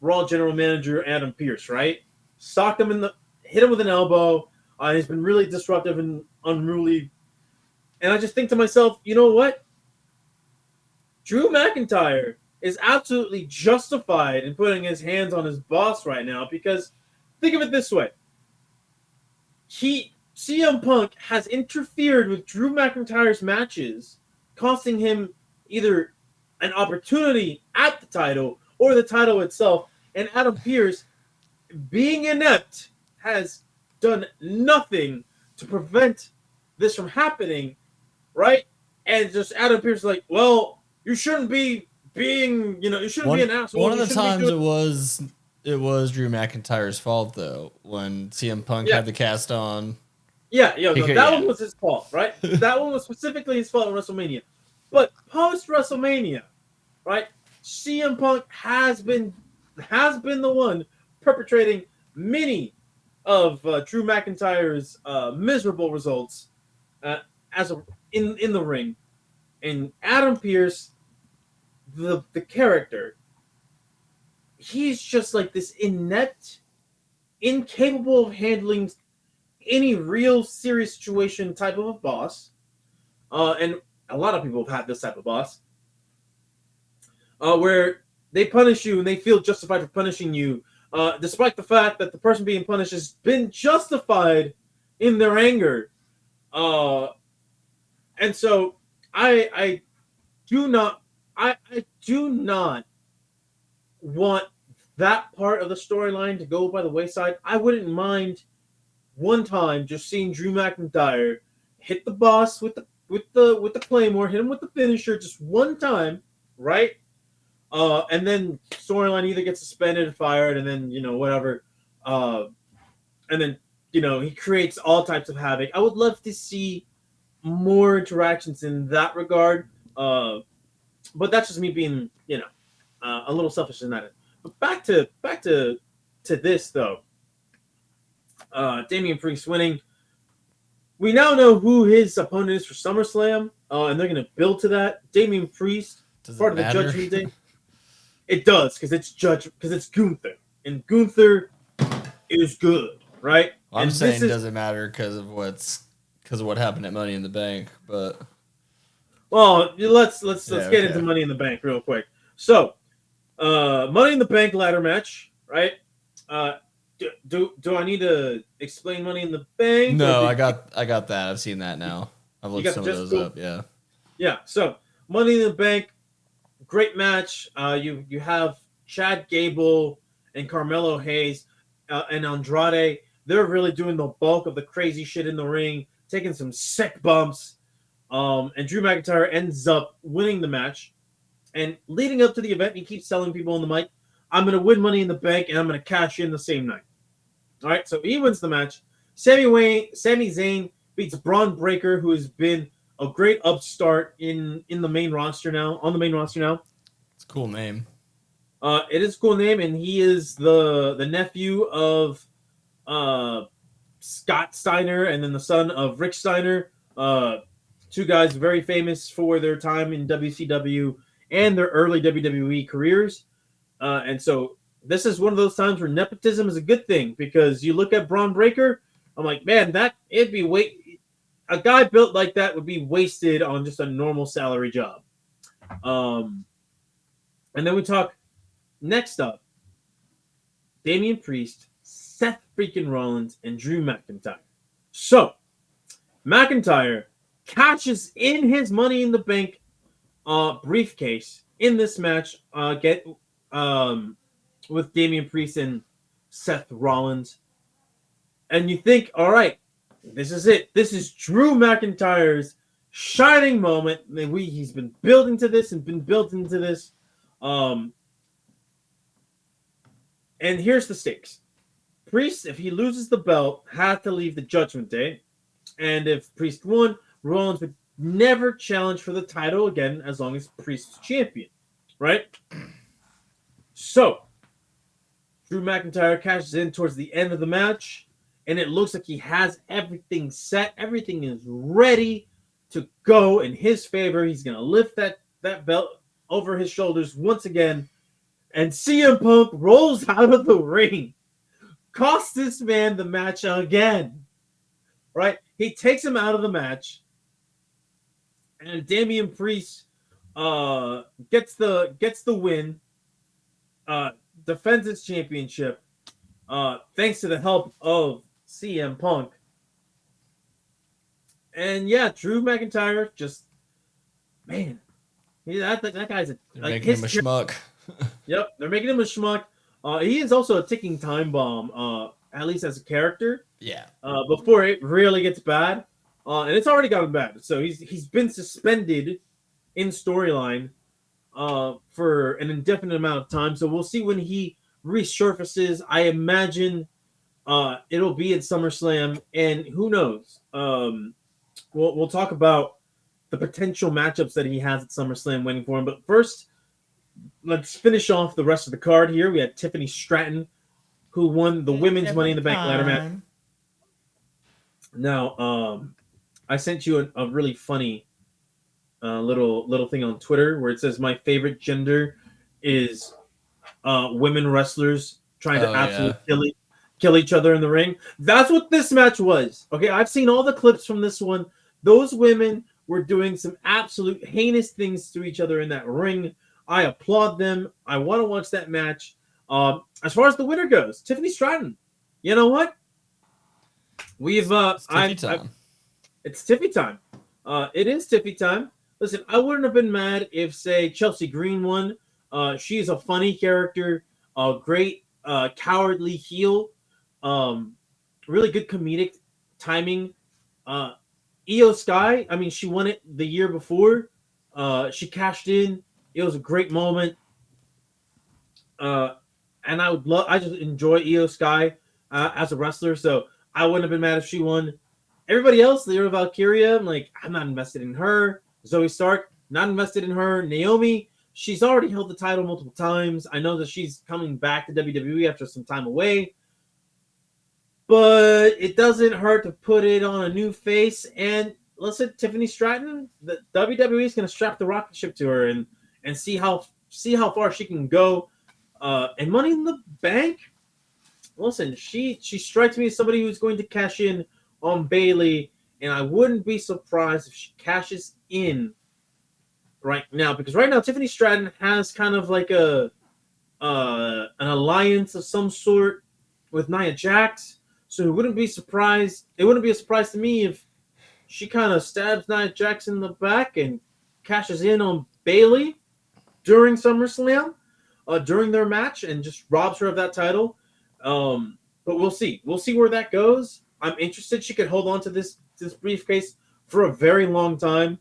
Raw General Manager Adam Pearce, right? Hit him with an elbow. He's been really disruptive and unruly. And I just think to myself, you know what? Drew McIntyre is absolutely justified in putting his hands on his boss right now because think of it this way. CM Punk has interfered with Drew McIntyre's matches, costing him either an opportunity at the title or the title itself. And Adam Pearce, being inept, has done nothing to prevent this from happening, right? And just Adam Pearce is like, well, you shouldn't be being, you shouldn't be an asshole. One of the times it was Drew McIntyre's fault though when CM Punk had the cast on. That one was his fault, right? That one was specifically his fault in WrestleMania. But post WrestleMania, right? CM Punk has been the one perpetrating many of Drew McIntyre's miserable results in the ring. And Adam Pearce, the character, he's just like this inept, incapable of handling any real serious situation type of a boss. And a lot of people have had this type of boss. Where they punish you and they feel justified for punishing you, despite the fact that the person being punished has been justified in their anger. And so I do not want that part of the storyline to go by the wayside. I wouldn't mind one time just seeing Drew McIntyre hit the boss with the Claymore, hit him with the finisher just one time, right? And then storyline either gets suspended, fired, and then whatever, and then he creates all types of havoc. I would love to see more interactions in that regard. But that's just me being a little selfish in that. But back to this though. Damian Priest winning. We now know who his opponent is for SummerSlam, and they're going to build to that. Damian Priest, Does part it of the matter? Judgment Day. It does, because it's Gunther, and Gunther is good, right? I'm and saying doesn't matter because of what happened at Money in the Bank, but well, let's Yeah, get okay. into Money in the Bank real quick. So, Money in the Bank ladder match, right? Do I need to explain Money in the Bank? no, or I got that. I've seen that now. I've looked got some the of gist? those Cool. up. Yeah. Yeah. So, Money in the Bank, great match. You have Chad Gable and Carmelo Hayes and Andrade. They're really doing the bulk of the crazy shit in the ring, taking some sick bumps. And Drew McIntyre ends up winning the match. And leading up to the event, he keeps telling people on the mic, "I'm going to win Money in the Bank, and I'm going to cash in the same night." All right, so he wins the match. Sami Zayn beats Braun Breaker, who has been a great upstart in the main roster now. On the main roster now, It's a cool name. it is a cool name, and he is the nephew of Scott Steiner, and then the son of Rick Steiner. Two guys very famous for their time in WCW and their early WWE careers. And so this is one of those times where nepotism is a good thing, because you look at Braun Breaker, I'm like, man, a guy built like that would be wasted on just a normal salary job. And then we talk next up, Damian Priest, Seth freaking Rollins, and Drew McIntyre. So McIntyre cashes in his Money in the Bank briefcase in this match. With Damian Priest and Seth Rollins, and you think, all right, this is it. This is Drew McIntyre's shining moment. He's been building to this and been building to this. And here's the stakes. Priest, if he loses the belt, had to leave the Judgment Day. And if Priest won, Rollins would never challenge for the title again as long as Priest is champion. Right? So, Drew McIntyre cashes in towards the end of the match, and it looks like he has everything set. Everything is ready to go in his favor. He's going to lift that belt over his shoulders once again, and CM Punk rolls out of the ring. Costs this man the match again. Right? He takes him out of the match, and Damian Priest gets the win. Defends its championship thanks to the help of CM Punk. And yeah, Drew McIntyre just, man, that guy's Making him a schmuck. Yep, they're making him a schmuck. He is also a ticking time bomb, at least as a character. Yeah. Before it really gets bad, and it's already gotten bad. So he's been suspended in storyline for an indefinite amount of time. So we'll see when he resurfaces. I imagine it'll be at SummerSlam, and who knows? We'll talk about the potential matchups that he has at SummerSlam waiting for him. But first, let's finish off the rest of the card here. We had Tiffany Stratton, who won the women's Money in the Bank ladder match. Now, I sent you a really funny little thing on Twitter where it says my favorite gender is women wrestlers trying to absolutely kill each other in the ring. That's what this match was. Okay, I've seen all the clips from this one. Those women were doing some absolute heinous things to each other in that ring. I applaud them. I want to watch that match. As far as the winner goes, Tiffany Stratton. You know what? It's Tiffy time. It's Tiffy time. It is Tiffy time. Listen, I wouldn't have been mad if, say, Chelsea Green won. She's a funny character, a great cowardly heel, really good comedic timing. Io Sky, I mean, she won it the year before. She cashed in It was a great moment. Uh, and I just enjoy Io Sky as a wrestler, so I wouldn't have been mad if she won. Everybody else, Lyra Valkyria, I'm not invested in her. Zoe Stark, not invested in her. Naomi, she's already held the title multiple times. I know that she's coming back to WWE after some time away, but it doesn't hurt to put it on a new face. And listen, Tiffany Stratton, the WWE is going to strap the rocket ship to her and see how far she can go. And Money in the Bank, listen, she strikes me as somebody who's going to cash in on Bailey, and I wouldn't be surprised if she cashes in right now, because right now Tiffany Stratton has kind of like an alliance of some sort with Nia Jax. So it wouldn't be surprised. It wouldn't be a surprise to me if she kind of stabs Nia Jax in the back and cashes in on Bailey during SummerSlam, during their match, and just robs her of that title. But we'll see. We'll see where that goes. I'm interested. She could hold on to this briefcase for a very long time.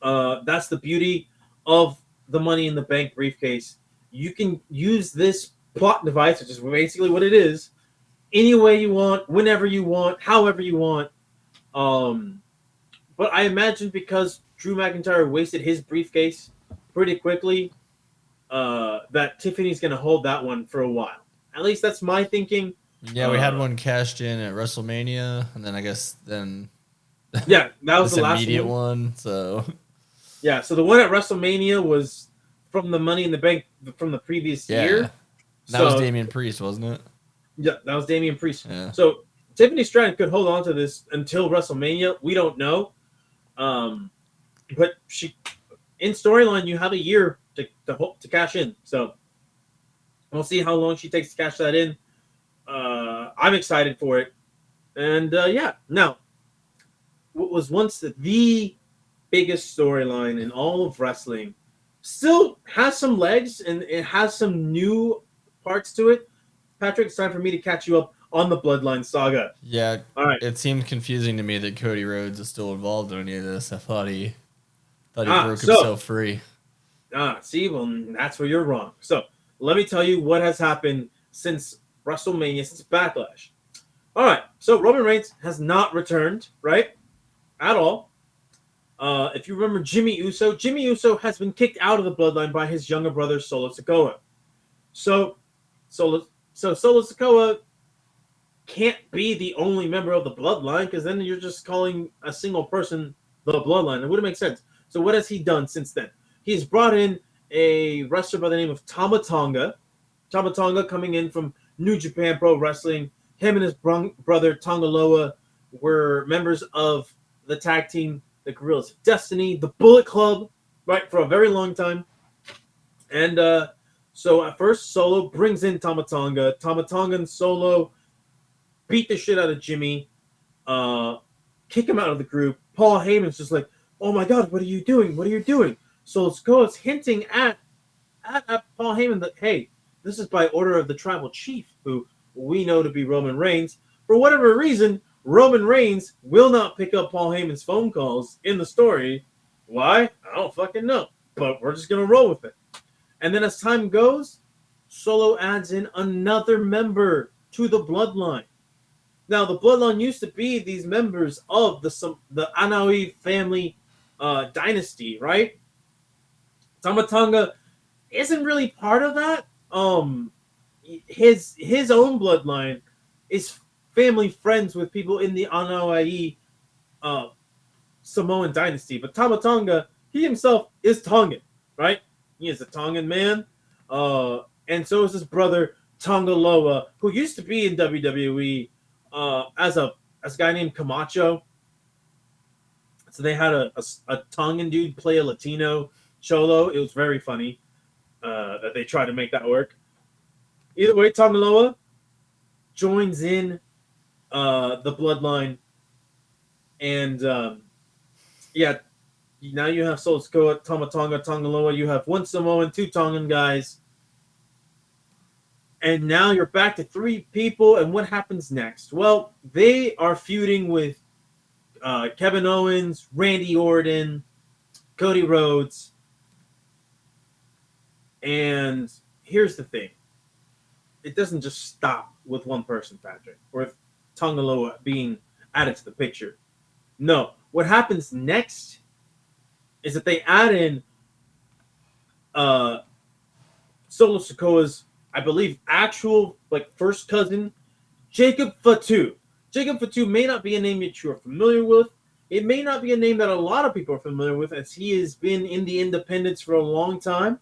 That's the beauty of the Money in the Bank briefcase. You can use this plot device, which is basically what it is, any way you want, whenever you want, however you want. But I imagine because Drew McIntyre wasted his briefcase pretty quickly, that Tiffany's going to hold that one for a while. At least that's my thinking. Yeah, we had one cashed in at WrestleMania, and then I guess yeah, that was the last immediate one. So yeah, so the one at WrestleMania was from the Money in the Bank from the previous year. That was Damian Priest, wasn't it? Yeah, that was Damian Priest. Yeah. So Tiffany Stratton could hold on to this until WrestleMania. We don't know. But she, in storyline, you have a year to cash in. So we'll see how long she takes to cash that in. I'm excited for it. And yeah, now, what was once the biggest storyline in all of wrestling still has some legs and it has some new parts to it. Patrick, it's time for me to catch you up on the Bloodline saga. Yeah. All right. It seemed confusing to me that Cody Rhodes is still involved in any of this. I thought he broke himself free. See, well, that's where you're wrong. So let me tell you what has happened since WrestleMania, since Backlash. All right. So Roman Reigns has not returned, right? At all. If you remember Jimmy Uso has been kicked out of the Bloodline by his younger brother, Solo Sikoa. So Solo Sikoa can't be the only member of the Bloodline, because then you're just calling a single person the Bloodline. It wouldn't make sense. So what has he done since then? He's brought in a wrestler by the name of Tama Tonga. Tama Tonga coming in from New Japan Pro Wrestling. Him and his brother Tonga Loa were members of the tag team, the Guerrillas of Destiny, the Bullet Club, right, for a very long time. And so at first, Solo brings in Tama Tonga. Tama Tonga and Solo beat the shit out of Jimmy, kick him out of the group. Paul Heyman's just like, oh my God, what are you doing? What are you doing? So Sikoa's hinting at Paul Heyman that, hey, this is by order of the tribal chief, who we know to be Roman Reigns. For whatever reason, Roman Reigns will not pick up Paul Heyman's phone calls in the story. Why? I don't fucking know. But we're just going to roll with it. And then as time goes, Solo adds in another member to the Bloodline. Now, the Bloodline used to be these members of the Anoa'i family dynasty, right? Tama Tonga isn't really part of that. His own bloodline is family friends with people in the Anoa'i Samoan dynasty. But Tama Tonga, he himself is Tongan, right? He is a Tongan man. And so is his brother, Tonga Loa, who used to be in WWE as a guy named Camacho. So they had a Tongan dude play a Latino Cholo. It was very funny that they tried to make that work. Either way, Tonga Loa joins in the Bloodline. And yeah, now you have Solo Sikoa, Tama Tonga, Tonga Loa. You have one Samoan, two Tongan guys. And now you're back to three people. And what happens next? Well, they are feuding with Kevin Owens, Randy Orton, Cody Rhodes. And here's the thing. It doesn't just stop with one person, Patrick, or with Tonga Loa being added to the picture. No. What happens next is that they add in Solo Sikoa's, I believe, actual first cousin, Jacob Fatu. Jacob Fatu may not be a name that you are familiar with. It may not be a name that a lot of people are familiar with, as he has been in the independents for a long time.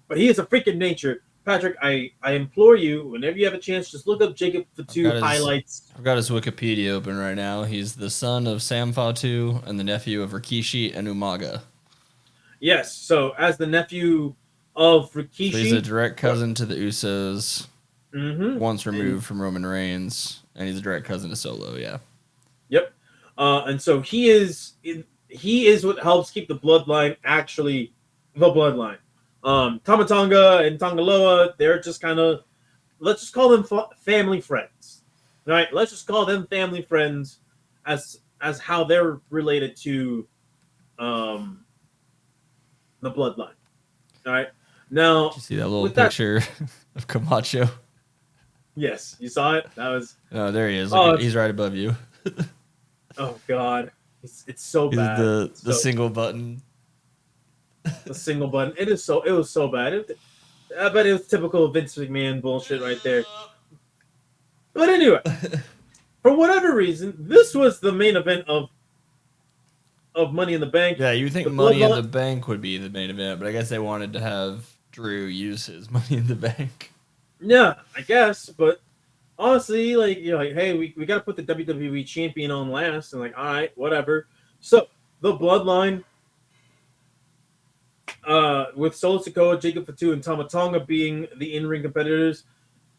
But he is a freak of nature. Patrick, I implore you, whenever you have a chance, just look up Jacob Fatu highlights. I've got his Wikipedia open right now. He's the son of Sam Fatu and the nephew of Rikishi and Umaga. Yes, so as the nephew of Rikishi. So he's a direct cousin to the Usos, Mm-hmm. once removed from Roman Reigns, and he's a direct cousin to Solo, yeah. Yep. And so he is what helps keep the bloodline actually the bloodline. Tama Tonga and Tonga Loa, they're just kind of, let's just call them family friends. All right, let's just call them family friends as how they're related to the bloodline. All right. Now, did you see that little picture of Camacho? Yes, you saw it. That was. Oh, there he is. Look, he's right above you. Oh God, it's so bad. The single button. The single button. It was so bad. I bet it was typical Vince McMahon bullshit right there. But anyway, for whatever reason, this was the main event of Money in the Bank. Yeah, you think Money in the Bank would be the main event, but I guess they wanted to have Drew use his Money in the Bank. Yeah, I guess, but honestly, hey, we got to put the WWE champion on last, and all right, whatever. So the Bloodline, with Solo Sikoa, Jacob Fatu, and Tama Tonga being the in-ring competitors,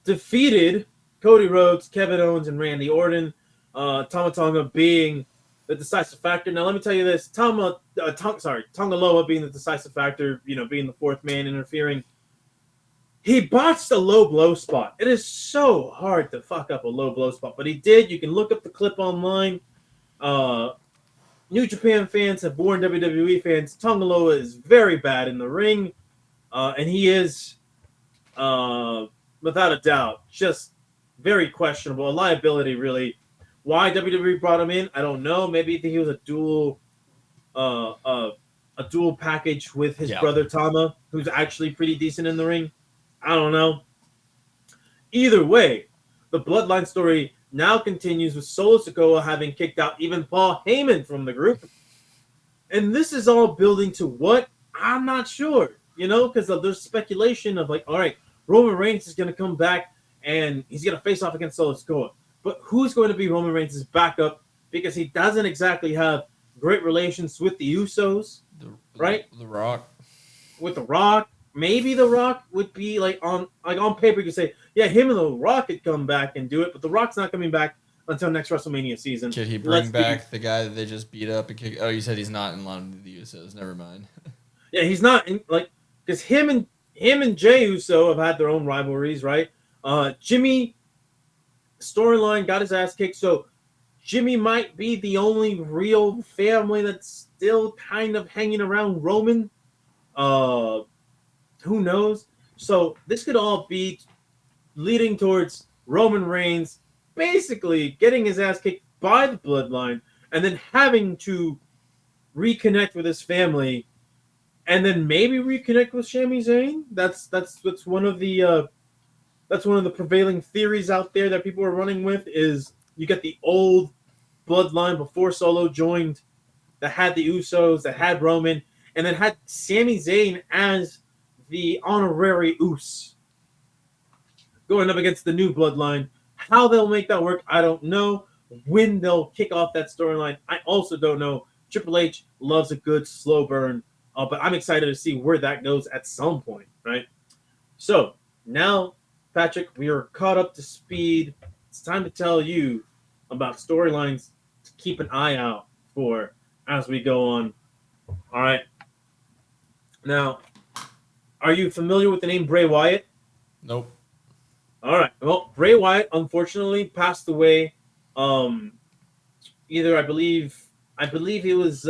defeated Cody Rhodes, Kevin Owens, and Randy Orton. Tama Tonga being the decisive factor. Now, let me tell you this: Tonga Loa being the decisive factor, being the fourth man interfering. He botched a low blow spot. It is so hard to fuck up a low blow spot, but he did. You can look up the clip online. New Japan fans have warned WWE fans. Tonga Loa is very bad in the ring, and he is, without a doubt, just very questionable. A liability, really. Why WWE brought him in, I don't know. Maybe he was a dual package with his brother Tama, who's actually pretty decent in the ring. I don't know. Either way, the Bloodline story now continues with Solo Sikoa having kicked out even Paul Heyman from the group. And this is all building to what? I'm not sure. Because there's speculation of all right, Roman Reigns is going to come back and he's going to face off against Solo Sikoa. But who's going to be Roman Reigns' backup? Because he doesn't exactly have great relations with the Usos, right? The Rock. With The Rock. Maybe The Rock would be on paper. You could say, yeah, him and The Rock could come back and do it, but The Rock's not coming back until next WrestleMania season. Could he bring back the guy that they just beat up and kick? Oh, you said he's not in line with the Usos. Never mind. Yeah, he's not in, because him and Jey Uso have had their own rivalries, right? Jimmy storyline got his ass kicked, so Jimmy might be the only real family that's still kind of hanging around Roman. Who knows? So this could all be leading towards Roman Reigns basically getting his ass kicked by the Bloodline and then having to reconnect with his family and then maybe reconnect with Sami Zayn. That's one of the prevailing theories out there that people are running with. Is you get the old Bloodline before Solo joined that had the Usos, that had Roman, and then had Sami Zayn as the honorary Us going up against the new Bloodline. How they'll make that work, I don't know. When they'll kick off that storyline, I also don't know. Triple H loves a good slow burn, but I'm excited to see where that goes at some point, right? So now, Patrick, we are caught up to speed. It's time to tell you about storylines to keep an eye out for as we go on. All right. Now, are you familiar with the name Bray Wyatt? Nope. All right. Well, Bray Wyatt unfortunately passed away. Either I believe it was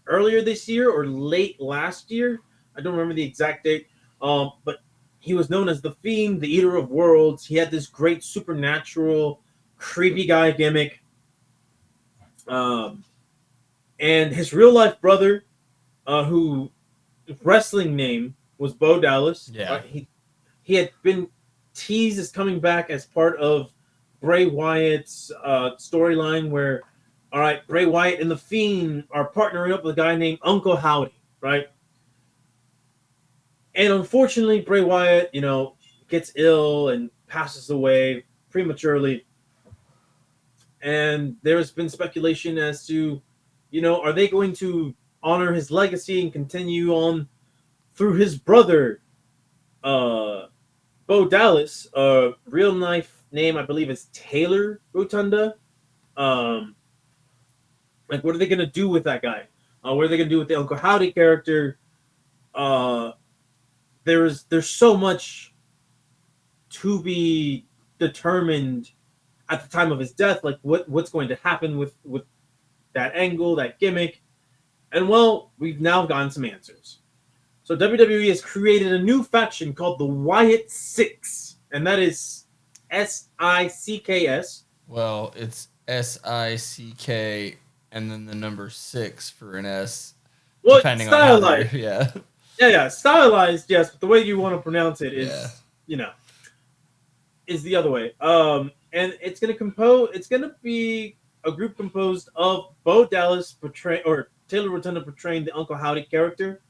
earlier this year or late last year. I don't remember the exact date. But he was known as the Fiend, the Eater of Worlds. He had this great supernatural, creepy guy gimmick. Um, and his real life brother, who wrestling name was Bo Dallas. Yeah. He had been teased as coming back as part of Bray Wyatt's storyline, where, all right, Bray Wyatt and the Fiend are partnering up with a guy named Uncle Howdy, right? And unfortunately, Bray Wyatt, gets ill and passes away prematurely. And there's been speculation as to, are they going to honor his legacy and continue on through his brother, uh, Bo Dallas? Real life name, I believe, is Taylor Rotunda. Um, what are they going to do with that guy? What are they going to do with the Uncle Howdy character? Uh, there's so much to be determined at the time of his death, like what's going to happen with that angle, that gimmick. And well, we've now gotten some answers. So WWE has created a new faction called the Wyatt Six, and that is SICKS. Well, it's SICK and then the number 6 for an S. Well, Depending stylized. on how Yeah, stylized, yes, but the way you want to pronounce it is, is the other way. And it's gonna be a group composed of Bo Dallas Taylor Rotunda portraying the Uncle Howdy character,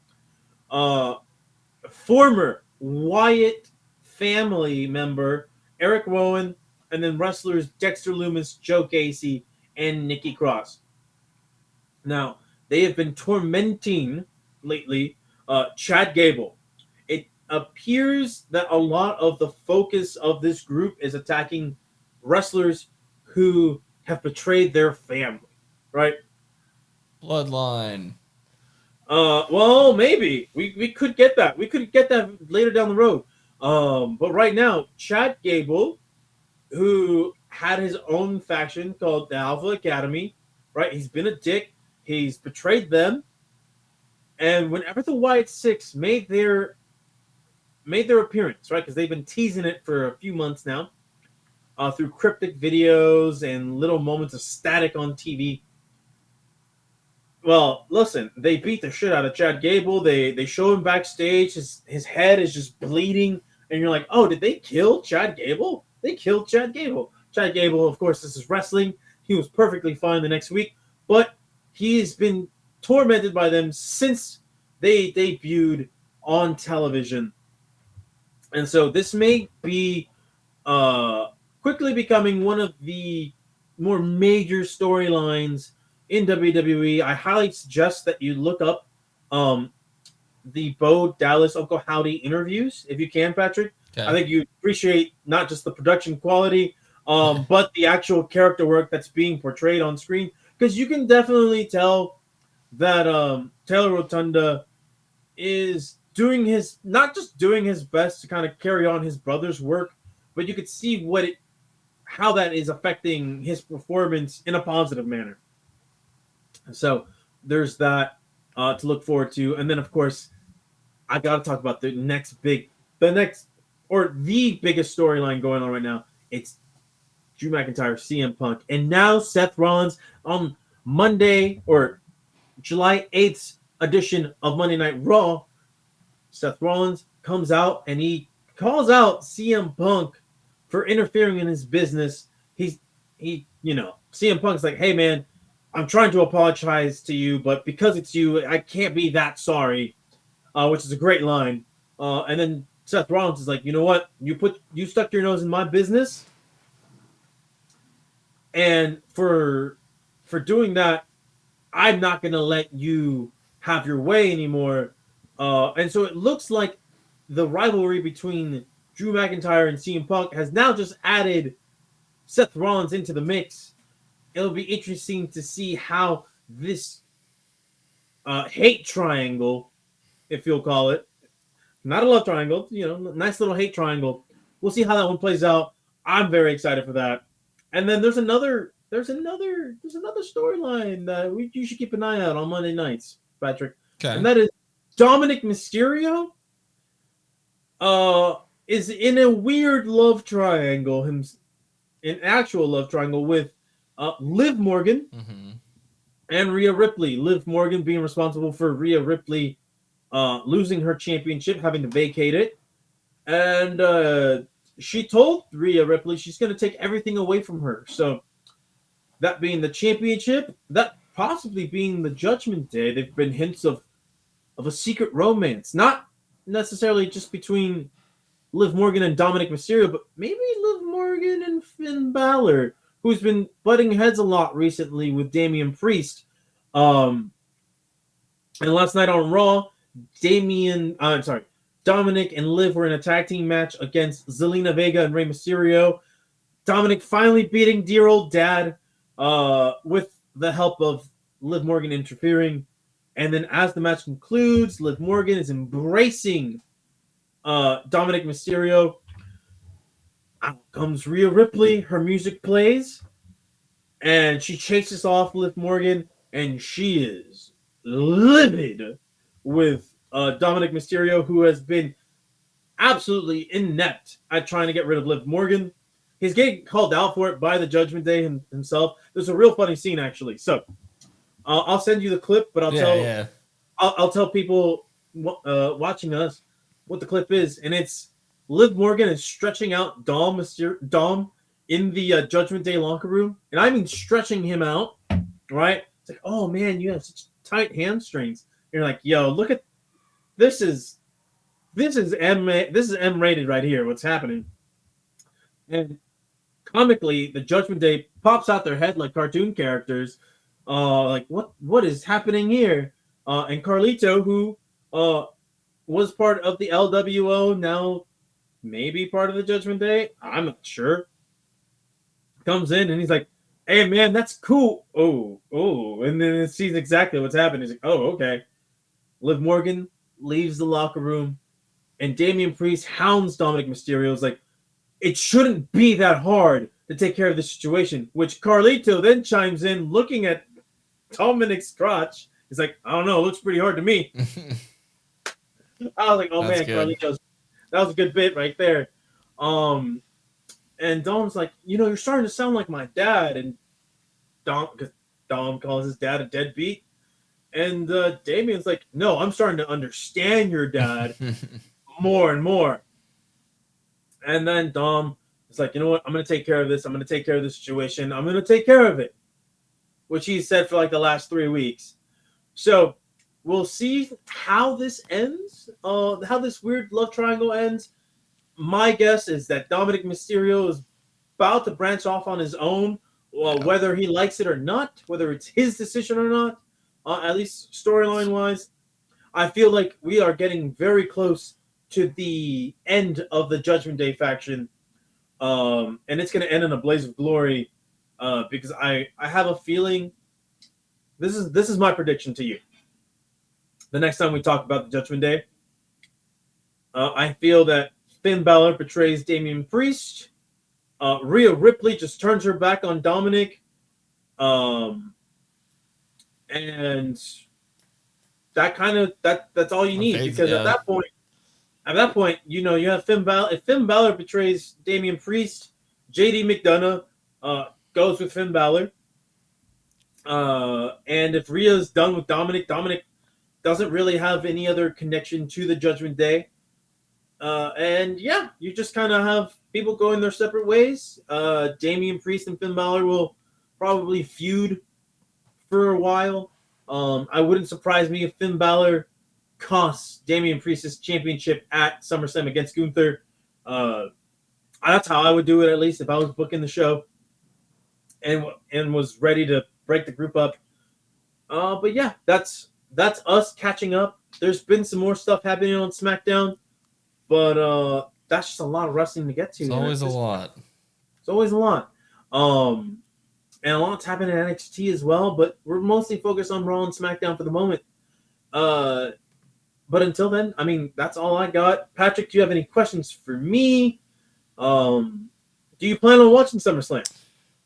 former Wyatt family member Eric Rowan, and then wrestlers Dexter Lumis, Joe Gacy, and Nikki Cross. Now, they have been tormenting lately Chad Gable. It appears that a lot of the focus of this group is attacking wrestlers who have betrayed their family, right? Bloodline. Well, maybe we could get that. We could get that later down the road. But right now, Chad Gable, who had his own faction called the Alpha Academy, right? He's been a dick. He's betrayed them. And whenever the Wyatt Six made their appearance, right? Because they've been teasing it for a few months now, through cryptic videos and little moments of static on TV. Well, listen, they beat the shit out of Chad Gable. They show him backstage. His head is just bleeding, and you're like, oh, did they kill Chad Gable? They killed Chad Gable. Chad Gable, of course, this is wrestling. He was perfectly fine the next week, but he's been tormented by them since they debuted on television. And so this may be quickly becoming one of the more major storylines in WWE. I highly suggest that you look up the Bo Dallas Uncle Howdy interviews if you can, Patrick. Okay. I think you appreciate not just the production quality, but the actual character work that's being portrayed on screen, because you can definitely tell that Taylor Rotunda is not just doing his best to kind of carry on his brother's work, but you could see how that is affecting his performance in a positive manner. So there's that to look forward to. And then, of course, I got to talk about the biggest storyline going on right now. It's Drew McIntyre, CM Punk, and now Seth Rollins on Monday, or July 8th edition of Monday Night Raw. Seth Rollins comes out and he calls out CM Punk for interfering in his business. CM Punk's like, hey man, I'm trying to apologize to you, but because it's you, I can't be that sorry, which is a great line. And then Seth Rollins is like, you know what? You stuck your nose in my business, and for doing that, I'm not gonna let you have your way anymore. And so it looks like the rivalry between Drew McIntyre and CM Punk has now just added Seth Rollins into the mix. It'll be interesting to see how this hate triangle, if you'll call it, not a love triangle, nice little hate triangle. We'll see how that one plays out. I'm very excited for that. And then there's another storyline that you should keep an eye out on Monday nights, Patrick. Okay. And that is Dominic Mysterio is in a weird love triangle, an actual love triangle with Liv Morgan Mm-hmm. and Rhea Ripley. Liv Morgan being responsible for Rhea Ripley losing her championship, having to vacate it. And she told Rhea Ripley she's going to take everything away from her. So that being the championship, that possibly being the Judgment Day, there've been hints of a secret romance. Not necessarily just between Liv Morgan and Dominic Mysterio, but maybe Liv Morgan and Finn Balor, who's been butting heads a lot recently with Damian Priest. And last night on Raw, Dominic and Liv were in a tag team match against Zelina Vega and Rey Mysterio. Dominic finally beating dear old dad with the help of Liv Morgan interfering. And then as the match concludes, Liv Morgan is embracing Dominic Mysterio. Out comes Rhea Ripley. Her music plays. And she chases off Liv Morgan. And she is livid with Dominic Mysterio, who has been absolutely inept at trying to get rid of Liv Morgan. He's getting called out for it by the Judgment Day himself. There's a real funny scene, actually. So I'll send you the clip, but I'll tell people watching us what the clip is, and it's Liv Morgan is stretching out Dom in the Judgment Day locker room, and I mean stretching him out, right? It's like, oh man, you have such tight hamstrings. And you're like, yo, look at this is M rated right here. What's happening? And comically, the Judgment Day pops out their head like cartoon characters. Like what is happening here? And Carlito, who was part of the LWO, now maybe part of the Judgment Day, I'm not sure, comes in and he's like, hey man, that's cool. Oh, and then it sees exactly what's happening. He's like, oh, okay. Liv Morgan leaves the locker room, and Damian Priest hounds Dominic Mysterio. Is like, it shouldn't be that hard to take care of the situation, which Carlito then chimes in, looking at Dominic's crotch. He's like, I don't know, it looks pretty hard to me. I was like, oh man, Carlitos, that was a good bit right there. And Dom's like, you're starting to sound like my dad. And because Dom calls his dad a deadbeat. And Damian's like, no, I'm starting to understand your dad more and more. And then Dom is like, you know what? I'm going to take care of this. I'm going to take care of the situation. I'm going to take care of it. Which he said for like the last 3 weeks. So we'll see how this ends, how this weird love triangle ends. My guess is that Dominic Mysterio is about to branch off on his own, whether he likes it or not, whether it's his decision or not, at least storyline-wise. I feel like we are getting very close to the end of the Judgment Day faction, and it's going to end in a blaze of glory, because I have a feeling this is my prediction to you. The next time we talk about the Judgment Day, I feel that Finn Balor betrays Damian Priest. Rhea Ripley just turns her back on Dominic, and that's all you need, because at that point, you have Finn Balor. If Finn Balor betrays Damian Priest, JD McDonough goes with Finn Balor. And if Rhea's done with Dominic doesn't really have any other connection to the Judgment Day. And yeah, you just kind of have people going their separate ways. Damian Priest and Finn Balor will probably feud for a while. I wouldn't surprise me if Finn Balor costs Damian Priest his championship at SummerSlam against Gunther. That's how I would do it, at least if I was booking the show and was ready to break the group up. But yeah, that's us catching up. There's been some more stuff happening on SmackDown, but that's just a lot of wrestling to get to. It's always a lot. It's always a lot. And a lot's happening in NXT as well, but we're mostly focused on Raw and SmackDown for the moment. But until then, I mean, that's all I got. Patrick, do you have any questions for me? Do you plan on watching SummerSlam?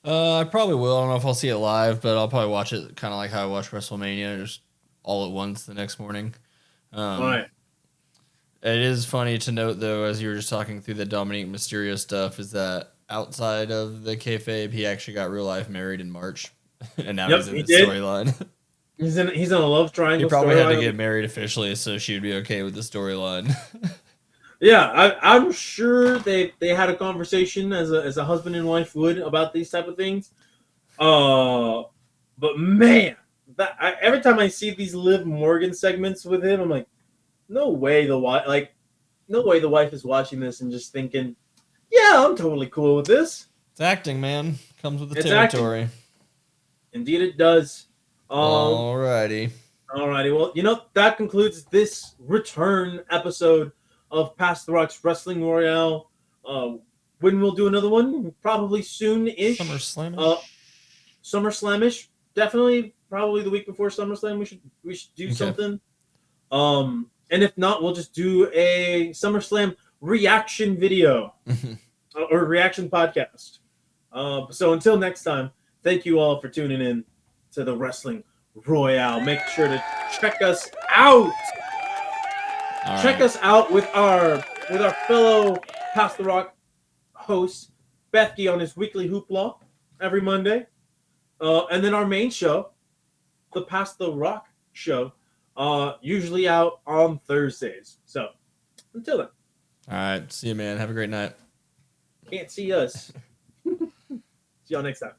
I probably will. I don't know if I'll see it live, but I'll probably watch it kind of like how I watch WrestleMania, just all at once the next morning. All right. It is funny to note, though, as you were just talking through the Dominique Mysterio stuff, is that outside of the kayfabe, he actually got real life married in March, and now he's in the storyline. He's in a love triangle. He probably had to get married officially, so she would be okay with the storyline. Yeah, I'm sure they had a conversation as a husband and wife would about these type of things. But man, every time I see these Liv Morgan segments with him, I'm like, no way the wife is watching this and just thinking, yeah, I'm totally cool with this. It's acting, man. Comes with the territory. Acting. Indeed, it does. Alrighty. Well, that concludes this return episode of Past the Rock's Wrestling Royale. When we'll do another one, probably soon-ish. SummerSlam-ish. Definitely, probably the week before SummerSlam. We should do something. And if not, we'll just do a SummerSlam reaction video or reaction podcast. So until next time, thank you all for tuning in to the Wrestling Royale. Make sure to check us out. Check us out with our fellow Past the Rock host, Bethke, on his weekly hoopla every Monday. And then our main show, the Past the Rock show, usually out on Thursdays. So until then. All right. See you, man. Have a great night. Can't see us. See y'all next time.